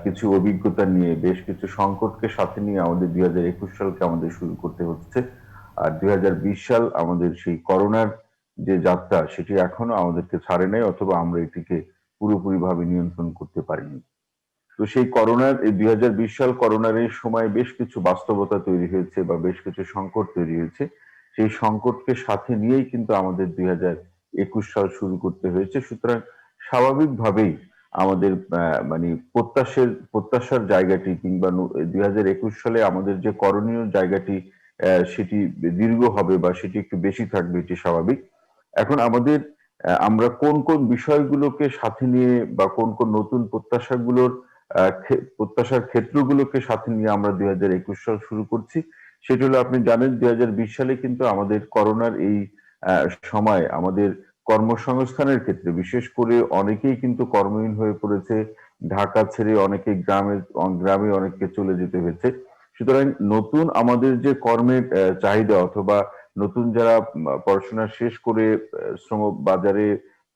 কিছু অভিজ্ঞতা নিয়ে, বেশ কিছু সংকটকে সাথে নিয়ে আমাদের 2021 সালকে আমাদের শুরু করতে হচ্ছে। আর 2020 সাল আমাদের সেই করোনার যে যাত্রা সেটি এখনো আমাদেরকে ছাড়ে নাই, অথবা আমরা এটিকে পুরোপুরিভাবে নিয়ন্ত্রণ করতে পারিনি। তো সেই করোনার এই 2020 সাল করোনার এই সময় বেশ কিছু বাস্তবতা তৈরি হয়েছে বা বেশ কিছু সংকট তৈরি হয়েছে। সেই সংকটকে সাথে নিয়েই কিন্তু আমাদের 2021 সাল শুরু করতে হয়েছে। সুতরাং স্বাভাবিকভাবেই আমাদের মানে প্রত্যাশার জায়গাটি কিংবা 2021 সালে আমাদের যে করণীয় জায়গাটি সেটি দীর্ঘ হবে বা সেটি একটু বেশি থাকবে, এটি স্বাভাবিক। এখন আমাদের আমরা কোন কোন বিষয়গুলোকে সাথে নিয়ে বা কোন কোন নতুন প্রত্যাশার ক্ষেত্রগুলোকে সাথে নিয়ে আমরা 2021 সাল শুরু করছি, সেটা হলো, আপনি জানেন 2020 সালে কিন্তু আমাদের করোনার এই সময় আমাদের কর্মসংস্থানের ক্ষেত্রে বিশেষ করে অনেকেই কিন্তু কর্মহীন হয়ে পড়েছে। ঢাকা ছেড়ে অনেকে গ্রামে অনেককে চলে যেতে হয়েছে। সুতরাং নতুন আমাদের যে কর্মের চাহিদা, অথবা নতুন যারা পড়াশোনা শেষ করে শ্রম বাজারে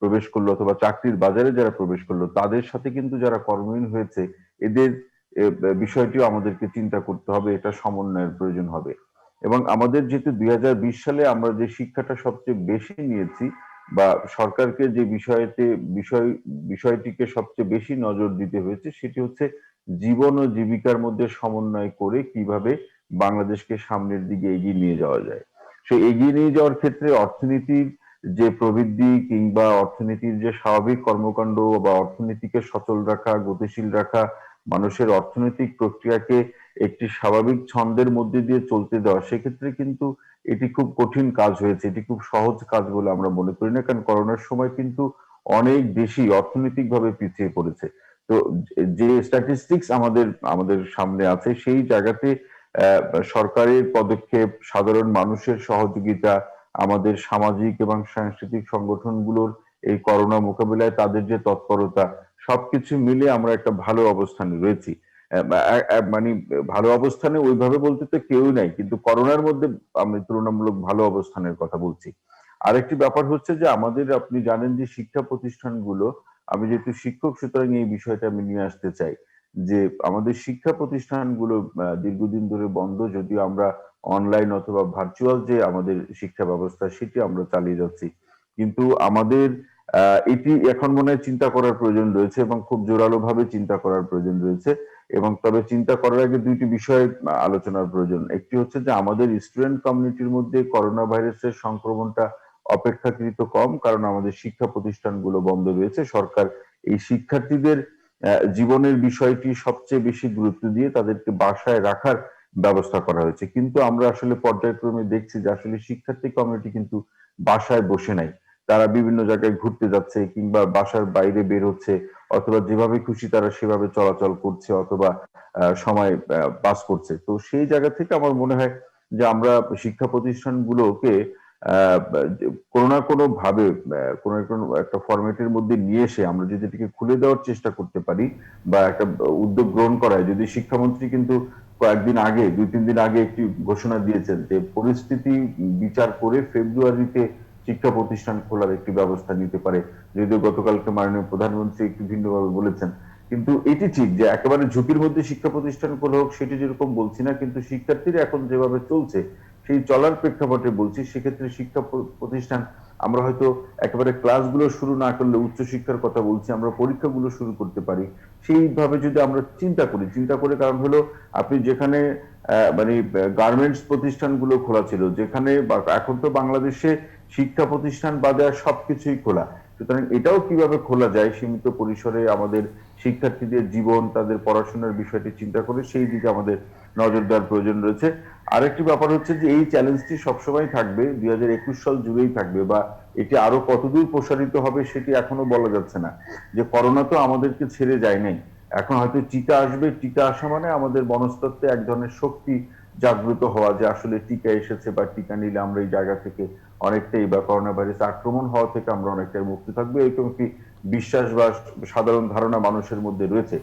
প্রবেশ করলো অথবা চাকরির বাজারে যারা প্রবেশ করলো, তাদের সাথে কিন্তু যারা কর্মহীন হয়েছে, এদের বিষয়টিও আমাদেরকে চিন্তা করতে হবে, এটা সমন্বয়ের প্রয়োজন হবে। এবং আমাদের যেহেতু 2020 সালে আমরা যে শিক্ষাটা সবচেয়ে বেশি নিয়েছি বা সরকারকে যে বিষয়টিকে সবচেয়ে বেশি নজর দিতে হয়েছে, সেটি হচ্ছে জীবন ও জীবিকার মধ্যে সমন্বয় করে কিভাবে বাংলাদেশকে সামনের দিকে এগিয়ে নিয়ে যাওয়া যায়। সেই এগিয়ে নিয়ে যাওয়ার ক্ষেত্রে অর্থনীতির যে প্রবৃদ্ধি কিংবা অর্থনীতির যে স্বাভাবিক কর্মকাণ্ড বা অর্থনীতিকে সচল রাখা, গতিশীল রাখা, মানুষের অর্থনৈতিক প্রক্রিয়াকে একটি স্বাভাবিক ছন্দের মধ্যে দিয়ে চলতে দেওয়া, সেক্ষেত্রে কিন্তু এটি খুব কঠিন কাজ হয়েছে। এটি খুব সহজ কাজ বলে আমরা মনে করি না, কারণ করোনার সময় কিন্তু অনেক বেশি অর্থনৈতিকভাবে পিছিয়ে পড়েছে। তো যে স্ট্যাটিস্টিক্স আমাদের সামনে আছে, সেই জায়গাতে সরকারের পদক্ষেপ, সাধারণ মানুষের সহযোগিতা, আমাদের সামাজিক এবং সাংস্কৃতিক সংগঠনগুলোর এই করোনা মোকাবিলায় তাদের যে তৎপরতা, সবকিছু মিলে আমরা একটা ভালো অবস্থানে রয়েছি। মানে ভালো অবস্থানে ওইভাবে বলতে তো কেউই নাই, কিন্তু করোনার মধ্যে আমি তুলনামূলক ভালো অবস্থানের কথা বলছি। আরেকটি ব্যাপার হচ্ছে যে আমাদের, আপনি জানেন যে শিক্ষা প্রতিষ্ঠানগুলো, আমি যেহেতু শিক্ষক সুতরাং এই বিষয়টা আমি নিয়ে আসতে চাই যে আমাদের শিক্ষা প্রতিষ্ঠানগুলো দীর্ঘদিন ধরে বন্ধ, যদিও আমরা অনলাইন অথবা ভার্চুয়াল যে আমাদের শিক্ষা ব্যবস্থা সেটি আমরা চালিয়ে যাচ্ছি, কিন্তু আমাদের এটি এখন মনে হয় চিন্তা করার প্রয়োজন রয়েছে এবং খুব জোরালো ভাবে চিন্তা করার প্রয়োজন রয়েছে। এবং তবে চিন্তা করার আগে দুইটি বিষয় আলোচনার প্রয়োজন। একটি হচ্ছে যে আমাদের স্টুডেন্ট কমিউনিটির মধ্যে করোনা ভাইরাসের সংক্রমণটা অপেক্ষাকৃত কম, কারণ আমাদের শিক্ষা প্রতিষ্ঠানগুলো বন্ধ রয়েছে। সরকার এই শিক্ষার্থীদের জীবনের বিষয়টি সবচেয়ে বেশি গুরুত্ব দিয়ে তাদেরকে বাসায় রাখার ব্যবস্থা করা হয়েছে, কিন্তু আমরা আসলে পর্যায়ক্রমে দেখছি যে আসলে শিক্ষার্থী কমিউনিটি কিন্তু বাসায় বসে নাই। তারা বিভিন্ন জায়গায় ঘুরতে যাচ্ছে কিংবা বাসার বাইরে বের হচ্ছে, অথবা যেভাবে খুশি তারা সেভাবে চলাচল করছে, অথবা সময় পাস করছে। তো সেই জায়গা থেকে আমার মনে হয় যে আমরা শিক্ষা প্রতিষ্ঠানগুলোকে কোনো না কোনো ভাবে কোনো একটা ফরম্যাটের মধ্যে নিয়ে এসে আমরা যদি এটিকে খুলে দেওয়ার চেষ্টা করতে পারি বা একটা উদ্যোগ গ্রহণ করায়, যদি শিক্ষামন্ত্রী কিন্তু কয়েকদিন আগে, 2-3 দিন আগে একটি ঘোষণা দিয়েছেন যে পরিস্থিতি বিচার করে ফেব্রুয়ারিতে শিক্ষা প্রতিষ্ঠান খোলার একটি ব্যবস্থা নিতে পারে, যদিও গতকালকে মাননীয় প্রধানমন্ত্রী একটু ভিন্নভাবে বলেছেন। কিন্তু এটি ঠিক যে একেবারে ঝুঁকির মধ্যে শিক্ষা প্রতিষ্ঠান খোলা হোক সেটি যেরকম বলছি না, কিন্তু শিক্ষার্থীরা এখন যেভাবে চলছে সেই চলার প্রেক্ষাপটে বলছি, সেক্ষেত্রে শিক্ষা প্রতিষ্ঠান আমরা হয়তো একেবারে ক্লাসগুলো শুরু না করলে, উচ্চশিক্ষার কথা বলছি, আমরা পরীক্ষাগুলো শুরু করতে পারি সেইভাবে যদি আমরা চিন্তা করে। কারণ হলো আপনি যেখানে মানে গার্মেন্টস প্রতিষ্ঠানগুলো খোলা ছিল, যেখানে এখন তো বাংলাদেশে শিক্ষা প্রতিষ্ঠান বাদে আর সবকিছুই খোলা, সুতরাং এটাও কিভাবে খোলা যায় সীমিত পরিসরে আমাদের শিক্ষার্থীদের জীবন, তাদের পড়াশোনার বিষয়টি চিন্তা করে সেই দিকে আমাদের নজর দেওয়ার প্রয়োজন রয়েছে। আরেকটি ব্যাপার হচ্ছে যে এই চ্যালেঞ্জটি সবসময় থাকবে, 2021 সাল জুড়েই থাকবে, বা এটি আরো কতদূর প্রসারিত হবে সেটি এখনো বলা যাচ্ছে না। যে করোনা তো আমাদেরকে ছেড়ে যায় নাই, এখন হয়তো টিকা আসবে, টিকা আসা মানে আমাদের মনস্তত্ত্বে এক ধরনের শক্তি জাগ্রত হওয়া, যে আসলে টিকা এসেছে বা টিকা নিলে আমরা এই জায়গা থেকে অনেকটাই, বা করোনা ভাইরাস আক্রমণ হওয়া থেকে আমরা অনেকটাই মুক্তি থাকবো, এরকম একটি বিশ্বাস বা সাধারণ ধারণা মানুষের মধ্যে রয়েছে।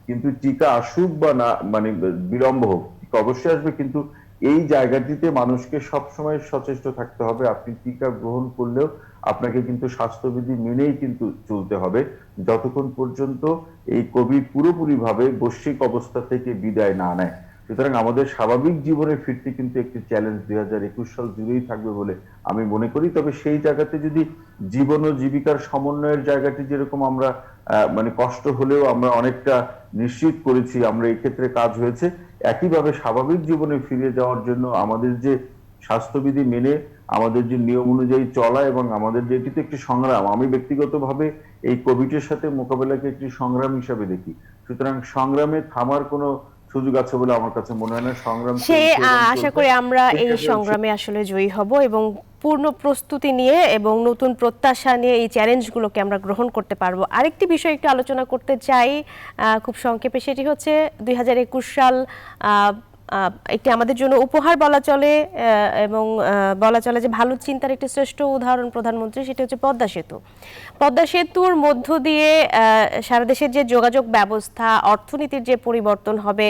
কিন্তু টিকা আসুক বা না, মানে বিলম্ব হোক, টিকা অবশ্যই আসবে, কিন্তু এই জায়গাটিতে মানুষকে সবসময় সচেষ্ট থাকতে হবে। আপনি টিকা গ্রহণ করলেও আপনাকে কিন্তু স্বাস্থ্যবিধি মেনেই কিন্তু চলতে হবে, যতক্ষণ পর্যন্ত এই কোভিড পুরোপুরি ভাবে বৈশ্বিক অবস্থা থেকে বিদায় না নেয়। সুতরাং আমাদের স্বাভাবিক জীবনে ফিরতে কিন্তু একটি চ্যালেঞ্জ 2021 সাল জুড়েই থাকবে বলে আমি মনে করি। তবে সেই জায়গাতে যদি জীবন ও জীবিকার সমন্বয়ের জায়গাটি যেরকম আমরা মানে কষ্ট হলেও আমরা অনেকটা নিশ্চিত করেছি, আমরা এই ক্ষেত্রে কাজ হয়েছে, একইভাবে স্বাভাবিক জীবনে ফিরে যাওয়ার জন্য আমাদের যে স্বাস্থ্যবিধি মেনে আমাদের যে নিয়ম অনুযায়ী চলা, এবং আমাদের যে এটি তো একটি সংগ্রাম, আমি ব্যক্তিগতভাবে এই কোভিডের সাথে মোকাবেলাকে একটি সংগ্রাম হিসাবে দেখি। সুতরাং সংগ্রামে থামার কোনো সুযোগ আছে বলে আমার কাছে মনে হয় না। সংগ্রাম সে চলছে এবং আশা চলছে। করি আমরা এই সেক্ষেত্রে সংগ্রামে আসলে জয়ী হব এবং পূর্ণ প্রস্তুতি নিয়ে এবং নতুন প্রত্যাশা নিয়ে এই চ্যালেঞ্জগুলোকে আমরা গ্রহণ করতে পারবো। আরেকটি বিষয় একটু আলোচনা করতে চাই খুব সংক্ষেপে, সেটি হচ্ছে 2021 সাল একটি আমাদের জন্য উপহার বলা চলে, এবং বলা চলে যে ভালো চিন্তার একটি শ্রেষ্ঠ উদাহরণ প্রধানমন্ত্রী, সেটি হচ্ছে পদ্মা সেতু। পদ্মা সেতুর মধ্য দিয়ে সারা দেশের যে যোগাযোগ ব্যবস্থা, অর্থনীতির যে পরিবর্তন হবে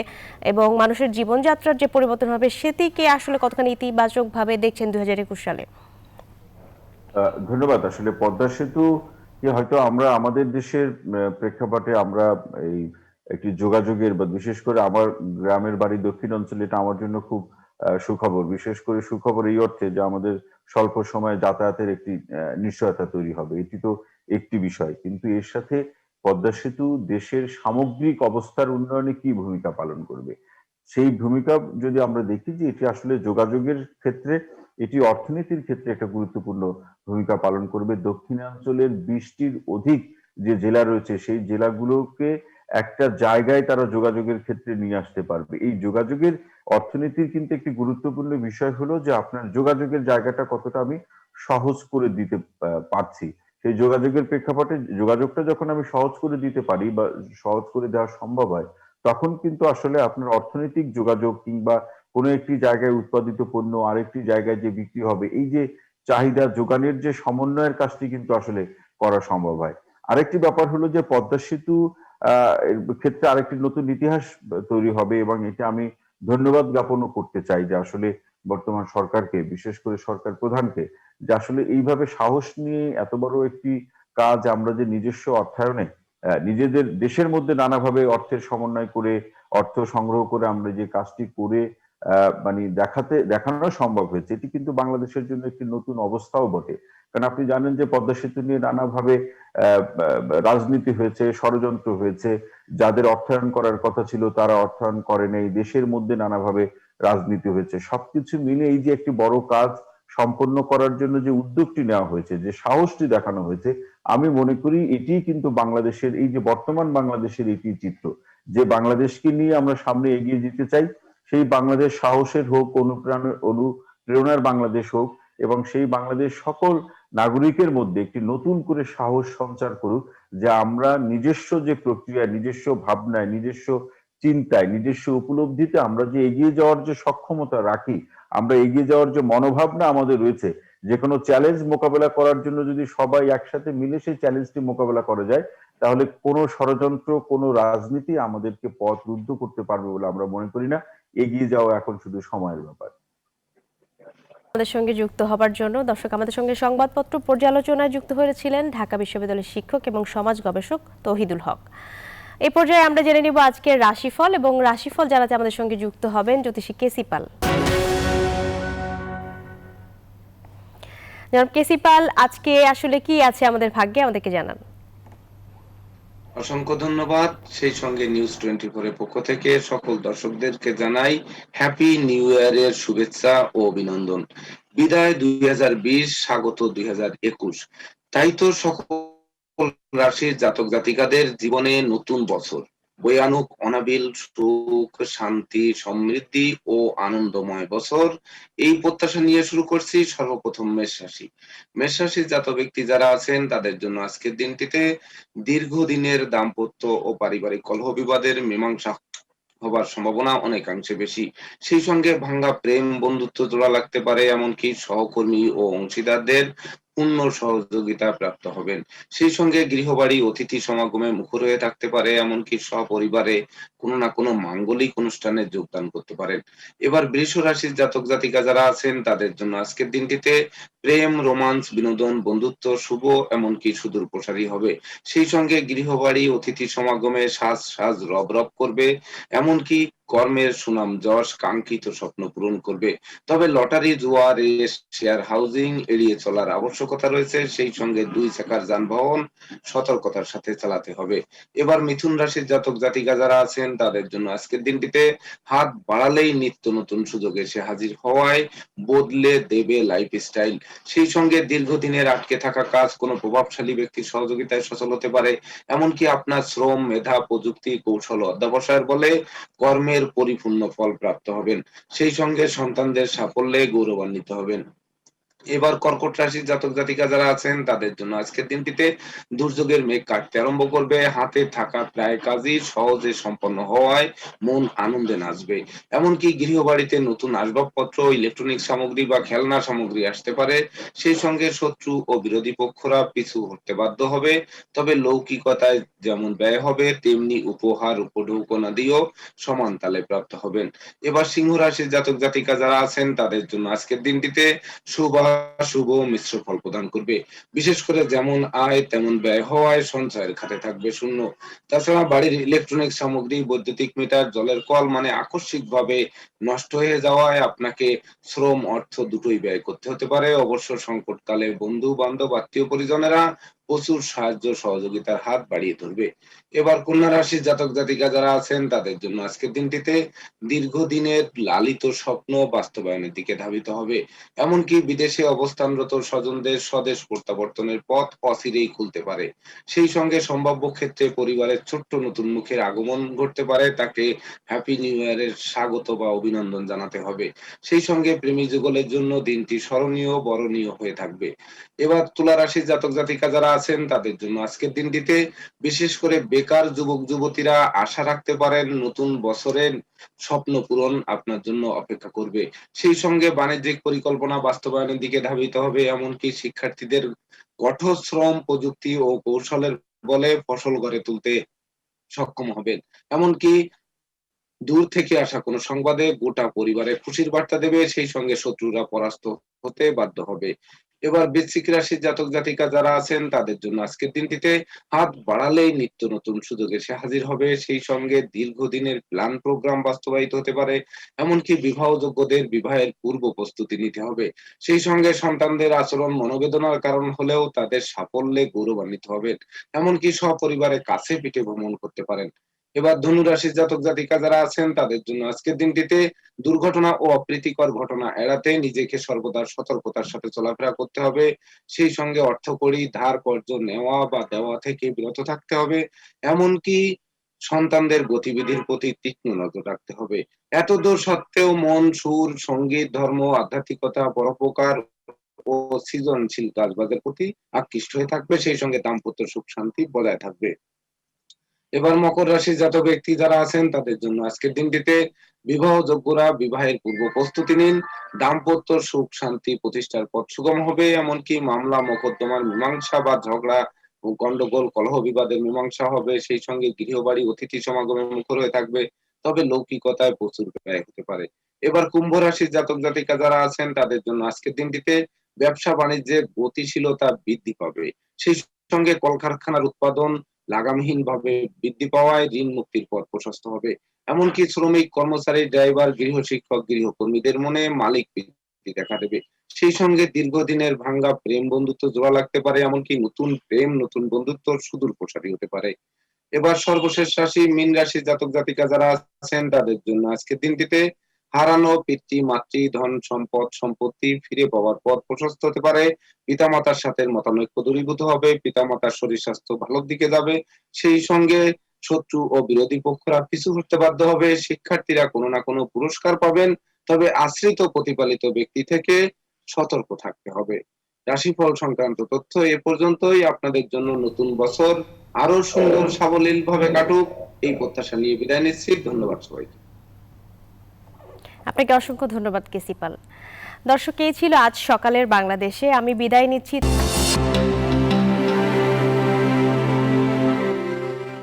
এবং মানুষের জীবনযাত্রার যে পরিবর্তন হবে, সেটিকে আসলে কতখানি ইতিবাচকভাবে দেখছেন 2021 সালে? ধন্যবাদ। আসলে পদ্মা সেতু কি হয়তো আমরা আমাদের দেশের প্রেক্ষাপটে আমরা এই একটি যোগাযোগের, বা বিশেষ করে আমার গ্রামের বাড়ি দক্ষিণ অঞ্চলে, এটা আমার জন্য খুব সুখবর। বিশেষ করে সুখবর এই অর্থে যে আমাদের স্বল্প সময়ে যাতায়াতের একটি নিশ্চয়তা তৈরি হবে, এটি তো একটি বিষয়। কিন্তু এর সাথে পদ্মা সেতু দেশের সামগ্রিক অবস্থার উন্নয়নে কি ভূমিকা পালন করবে, সেই ভূমিকা যদি আমরা দেখি, যে এটি আসলে যোগাযোগের ক্ষেত্রে, এটি অর্থনীতির ক্ষেত্রে একটা গুরুত্বপূর্ণ ভূমিকা পালন করবে। দক্ষিণাঞ্চলের 20টির অধিক যে জেলা রয়েছে, সেই জেলাগুলোকে একটা জায়গায় তারা যোগাযোগের ক্ষেত্রে নিয়ে আসতে পারবে। এই যোগাযোগের অর্থনীতির কিন্তু একটি গুরুত্বপূর্ণ বিষয় হলো যে আপনার যোগাযোগের জায়গাটা কতটা আমি সহজ করে দিতে পারছি। সেই যোগাযোগের প্রেক্ষাপটে যোগাযোগটা যখন আমি সহজ করে দিতে পারি বা সহজ করে দেওয়া সম্ভব হয়, তখন কিন্তু আসলে আপনার অর্থনৈতিক যোগাযোগ, কিংবা কোনো একটি জায়গায় উৎপাদিত পণ্য আরেকটি জায়গায় যে বিক্রি হবে, এই যে চাহিদা যোগানের যে সমন্বয়ের কাজটি কিন্তু আসলে করা সম্ভব হয়। আরেকটি ব্যাপার হলো যে পদ্মা সেতু এর ক্ষেত্রে আরেকটি নতুন ইতিহাস তৈরি হবে, এবং এটা আমি ধন্যবাদ জ্ঞাপনও করতে চাই যে আসলে বর্তমান সরকারকে, বিশেষ করে সরকার প্রধানকে, যে আসলে এইভাবে সাহস নিয়ে এত বড় একটি কাজ আমরা যে নিজস্ব অর্থায়নে নিজেদের দেশের মধ্যে নানাভাবে অর্থের সমন্বয় করে, অর্থ সংগ্রহ করে আমরা যে কাজটি করে মানে দেখানো সম্ভব হয়েছে, এটি কিন্তু বাংলাদেশের জন্য একটি নতুন অবস্থাও বটে। কারণ আপনি জানেন যে পদ্মা সেতু নিয়ে নানাভাবে রাজনীতি হয়েছে, ষড়যন্ত্র হয়েছে, যাদের অর্থায়ন করার কথা ছিল তারা অর্থায়ন করে নাই, দেশের মধ্যে নানাভাবে রাজনীতি হয়েছে। সবকিছু মিলে এই যে একটি বড় কাজ সম্পন্ন করার জন্য যে উদ্যোগটি নেওয়া হয়েছে, যে সাহসটি দেখানো হয়েছে, আমি মনে করি এটি কিন্তু বাংলাদেশের, এই যে বর্তমান বাংলাদেশের এটি চিত্র, যে বাংলাদেশকে নিয়ে আমরা সামনে এগিয়ে যেতে চাই, সেই বাংলাদেশ সাহসের হোক, অনুপ্রেরণার বাংলাদেশ হোক, এবং সেই বাংলাদেশ সকল নাগরিকের মধ্যে একটি নতুন করে সাহস সঞ্চার করুক, যে আমরা নিজস্ব যে প্রক্রিয়া, নিজস্ব ভাবনায়, নিজস্ব চিন্তায়, নিজস্ব উপলব্ধিতে আমরা যে এগিয়ে যাওয়ার যে সক্ষমতা রাখি, আমরা এগিয়ে যাওয়ার যে মনোভাবনা আমাদের রয়েছে, যে কোনো চ্যালেঞ্জ মোকাবেলা করার জন্য যদি সবাই একসাথে মিলে সেই চ্যালেঞ্জটি মোকাবেলা করা যায়, তাহলে কোনো ষড়যন্ত্র, কোনো রাজনীতি আমাদেরকে পথ রুদ্ধ করতে পারবে বলে আমরা মনে করি না। এগিয়ে যাওয়া এখন শুধু সময়ের ব্যাপার। আমাদের সঙ্গে যুক্ত হবার জন্য দর্শক, আমাদের সঙ্গে সংবাদপত্র পর্যালোচনায় যুক্ত হয়েছিলেন ঢাকা বিশ্ববিদ্যালয়ের শিক্ষক এবং সমাজ গবেষক তৌহিদুল হক। এই পর্যায়ে আমরা জেনে নিব আজকের রাশিফল, এবং রাশিফল জানাতে আমাদের সঙ্গে যুক্ত হবেন জ্যোতিষী কেসি পাল। জনাব কেসি পাল, আজকে আসলে কি আছে আমাদের ভাগ্যে, আমাদেরকে জানান। অসংখ্য ধন্যবাদ। সেই সঙ্গে নিউজ 24 এর পক্ষ থেকে সকল দর্শকদেরকে জানাই হ্যাপি নিউ ইয়ারের শুভেচ্ছা ও অভিনন্দন। বিদায় 2020, স্বাগত 2021। তাই তো সকল রাশির জাতক জাতিকাদের জীবনে নতুন বছর বয়ে আনুক অনাবিল সুখ, শান্তি, সমৃদ্ধি ও আনন্দময় বছর, এই প্রত্যাশা নিয়ে শুরু করছি সর্বপ্রথম মেষ রাশি। মেষ রাশির জাতক ব্যক্তি যারা আছেন তাদের জন্য আজকের দিনটিতে দীর্ঘদিনের দাম্পত্য ও পারিবারিক কলহ বিবাদের মীমাংসা হবার সম্ভাবনা অনেকাংশে বেশি। সেই সঙ্গে ভাঙ্গা প্রেম বন্ধুত্ব জোড়া লাগতে পারে, এমনকি সহকর্মী ও অংশীদারদের পূর্ণ সহযোগিতা প্রাপ্ত হবেন। সেই সঙ্গে গৃহবাড়ি অতিথি সমাগমে মুখর হয়ে থাকতে পারে, এমনকি সপরিবারে কোনো না কোনো মাঙ্গলিক অনুষ্ঠানে যোগদান করতে পারেন। এবার বৃষ রাশির জাতক জাতিকা যারা আছেন তাদের জন্য আজকের দিনটিতে প্রেম, রোমান্স, বিনোদন, বন্ধুত্ব শুভ এমনকি সুদূর প্রসারী হবে। সেই সঙ্গে গৃহবাড়ি অতিথি সমাগমে সাজ সাজ রব রব করবে, এমনকি কর্মের সুনাম যশ কাঙ্ক্ষিত স্বপ্ন পূরণ করবে। তবে লটারি, জুয়া, রেস, শেয়ার হাউজিং এড়িয়ে চলার আবশ্যকতা রয়েছে। সেই সঙ্গে দুই চাকার যানবাহন সতর্কতার সাথে চালাতে হবে। এবার মিথুন রাশির জাতক জাতিকা যারা আছেন তাদের জন্য আজকের দিনটিতে হাত বাড়ালেই নিত্য নতুন সুযোগ এসে হাজির হওয়ায় বদলে দেবে লাইফস্টাইল। সেই সঙ্গে দীর্ঘদিনের আটকে থাকা কাজ কোনো প্রভাবশালী ব্যক্তির সহযোগিতায় সচল হতে পারে, এমনকি আপনার শ্রম, মেধা, প্রযুক্তি, কৌশল অধ্যবসায়ের বলে কর্মের পরিপূর্ণ ফল প্রাপ্ত হবেন। সেই সঙ্গে সন্তানদের সাফল্যে গৌরবান্বিত হবেন। এবার কর্কট রাশির জাতক জাতিকা যারা আছেন তাদের জন্য আজকের দিনটিতে দুর্যোগের মেঘ কাটতে আরম্ভ করবে, হাতে থাকা প্রায় কাজই সহজে সম্পন্ন হওয়ায় মন আনন্দে নাচবে। এমনকি গৃহবাড়িতে নতুন আসবাবপত্র, ইলেকট্রনিক সামগ্রী বা খেলনা সামগ্রী আসতে পারে। সেই সঙ্গে শত্রু ও বিরোধী পক্ষরা পিছু হটতে বাধ্য হবে। তবে লৌকিকতায় যেমন ব্যয় হবে তেমনি উপহার উপঢৌকনা দিয়েও সমান তালে প্রাপ্ত হবেন। এবার সিংহ রাশির জাতক জাতিকা যারা আছেন তাদের জন্য আজকের দিনটিতে শুভ মিশ্র ফল প্রদান করবে। বিশেষ করে যেমন আয় তেমন ব্যয় হওয়ায় সঞ্চয়ের খাতে থাকবে শূন্য। তাছাড়া বাড়ির ইলেকট্রনিক সামগ্রী, বৈদ্যুতিক মিটার, জলের কল মানে আকস্মিকভাবে নষ্ট হয়ে যাওয়ায় আপনাকে শ্রম অর্থ দুটোই ব্যয় করতে হতে পারে। অবশ্য সংকটকালে বন্ধু বান্ধব আত্মীয় পরিজনেরা প্রচুর সাহায্য সহযোগিতার হাত বাড়িয়ে ধরবে। এবার কন্যা রাশির জাতক জাতিকা যারা আছেন তাদের জন্য আজকের দিনটিতে দীর্ঘদিনের লালিত স্বপ্ন বাস্তবায়নের দিকে ধাবিত হবে, এমনকি বিদেশে অবস্থানরত স্বজনদের স্বদেশ প্রত্যাবর্তনের পথ অচিরেই খুলতে পারে। সেই সঙ্গে সম্ভাব্য ক্ষেত্রে পরিবারের ছোট্ট নতুন মুখের আগমন ঘটতে পারে, তাকে হ্যাপি নিউ ইয়ারের স্বাগত বা অভিনন্দন জানাতে হবে। সেই সঙ্গে প্রেমী যুগলের জন্য দিনটি স্মরণীয় বরণীয় হয়ে থাকবে। এবার তুলা রাশির জাতক জাতিকা যারা আছেন তাদের জন্য আজকের দিনটিতে বিশেষ করে বেকার যুবক যুবতীরা আশা রাখতে পারেন নতুন বছরের স্বপ্ন পূরণ আপনার জন্য অপেক্ষা করবে। সেই সঙ্গে বাণিজ্যিক পরিকল্পনা বাস্তবায়নের দিকে ধাবিত হবে, এমনকি শিক্ষার্থীদের কঠোর শ্রম, প্রযুক্তি ও কৌশলের বলে ফসল গড়ে তুলতে সক্ষম হবেন। এমনকি দূর থেকে আসা কোনো সংবাদে গোটা পরিবারের খুশির বার্তা দেবে, সেই সঙ্গে শত্রুরা পরাস্ত হতে বাধ্য হবে। এবার বৃশ্চিক রাশির জাতক জাতিকা যারা আছেন তাদের জন্য আজকের দিনটিতে হাত বাড়ালেই নিত্য নতুন সুযোগ এসে হাজির হবে। সেই সঙ্গে দীর্ঘদিনের প্ল্যান প্রোগ্রাম বাস্তবায়িত হতে পারে, এমনকি বিবাহযোগ্যদের বিবাহের পূর্ব প্রস্তুতি নিতে হবে। সেই সঙ্গে সন্তানদের আচরণ মনোবেদনার কারণ হলেও তাদের সাফল্যে গৌরবান্বিত হবেন, এমনকি সপরিবারে কাছে পিঠে ভ্রমণ করতে পারেন। এবার ধনু রাশির জাতক জাতিকা যারা আছেন তাদের জন্য আজকের দিনটিতে দুর্ঘটনা ও অপ্রীতিকর ঘটনা এড়াতে নিজেকে সর্বদা সতর্কতার সাথে চলাফেরা করতে হবে। সেই সঙ্গে অর্থকড়ি ধার কর্জ নেওয়া বা দেওয়া থেকে বিরত থাকতে হবে, এমনকি সন্তানদের গতিবিধির প্রতি তীক্ষ্ণ নজর রাখতে হবে। এত দূর সত্ত্বেও মন, সুর, সঙ্গীত, ধর্ম, আধ্যাত্মিকতা, পরোপকার ও সৃজনশীল কাজবাজের প্রতি আকৃষ্ট হয়ে থাকবে। সেই সঙ্গে দাম্পত্য সুখ শান্তি বজায় থাকবে। এবার মকর রাশির জাতক ব্যক্তি যারা আছেন তাদের জন্য আজকের দিনটিতে বিবাহযোগ্যরা বিবাহের পূর্ব প্রস্তুতি নিন। দাম্পত্য সুখ শান্তি প্রতিষ্ঠার পথ সুগম হবে, এমনকি মামলা মোকদ্দমার মীমাংসা বা ঝগড়া ও গন্ডগোল কলহ বিবাদের মীমাংসা হবে। সেই সঙ্গে গৃহবাড়ি অতিথি সমাগমে মুখর হয়ে থাকবে, তবে লৌকিকতায় প্রচুর ব্যয় হতে পারে। এবার কুম্ভ রাশির জাতক জাতিকা যারা আছেন তাদের জন্য আজকের দিনটিতে ব্যবসা বাণিজ্যে গতিশীলতা বৃদ্ধি পাবে। সেই সঙ্গে কলকারখানার উৎপাদন লাগামহীন ভাবে বৃদ্ধি পাওয়ায় ঋণ মুক্তির পথ প্রশস্ত হবে, এমনকি শ্রমিক, কর্মচারী, ড্রাইভার, গৃহ শিক্ষক, গৃহকর্মীদের মনে মালিক প্রীতি দেখা দেবে। সেই সঙ্গে দীর্ঘদিনের ভাঙ্গা প্রেম বন্ধুত্ব জোড়া লাগতে পারে, এমনকি নতুন প্রেম নতুন বন্ধুত্ব সুদূর প্রসারী হতে পারে। এবার সর্বশেষ রাশি মীন রাশির জাতক জাতিকা যারা আছেন তাদের জন্য আজকের দিনটিতে হারানো পিতৃ মাতৃ ধন সম্পদ সম্পত্তি ফিরে পাওয়ার পথ প্রশস্ত হতে পারে। পিতামাতার সাথে মতানৈক্য দূরীভূত হবে, পিতামাতার শরীর স্বাস্থ্য ভালোর দিকে যাবে, সেই সঙ্গে শত্রু ও বিরোধী পক্ষরা পিছু হতে বাধ্য হবে। শিক্ষার্থীরা কোনো না কোনো পুরস্কার পাবেন, তবে আশ্রিত প্রতিপালিত ব্যক্তি থেকে সতর্ক থাকতে হবে। রাশিফল সংক্রান্ত তথ্য এ পর্যন্তই। আপনাদের জন্য নতুন বছর আরো সুন্দর সাবলীল ভাবে কাটুক এই প্রত্যাশা নিয়ে বিদায় নিচ্ছি। ধন্যবাদ সবাইকে। আপনাকে অসংখ্য ধন্যবাদ কেসিপাল। দর্শক, এই ছিল আজ সকালের বাংলাদেশে। আমি বিদায় নিচ্ছি।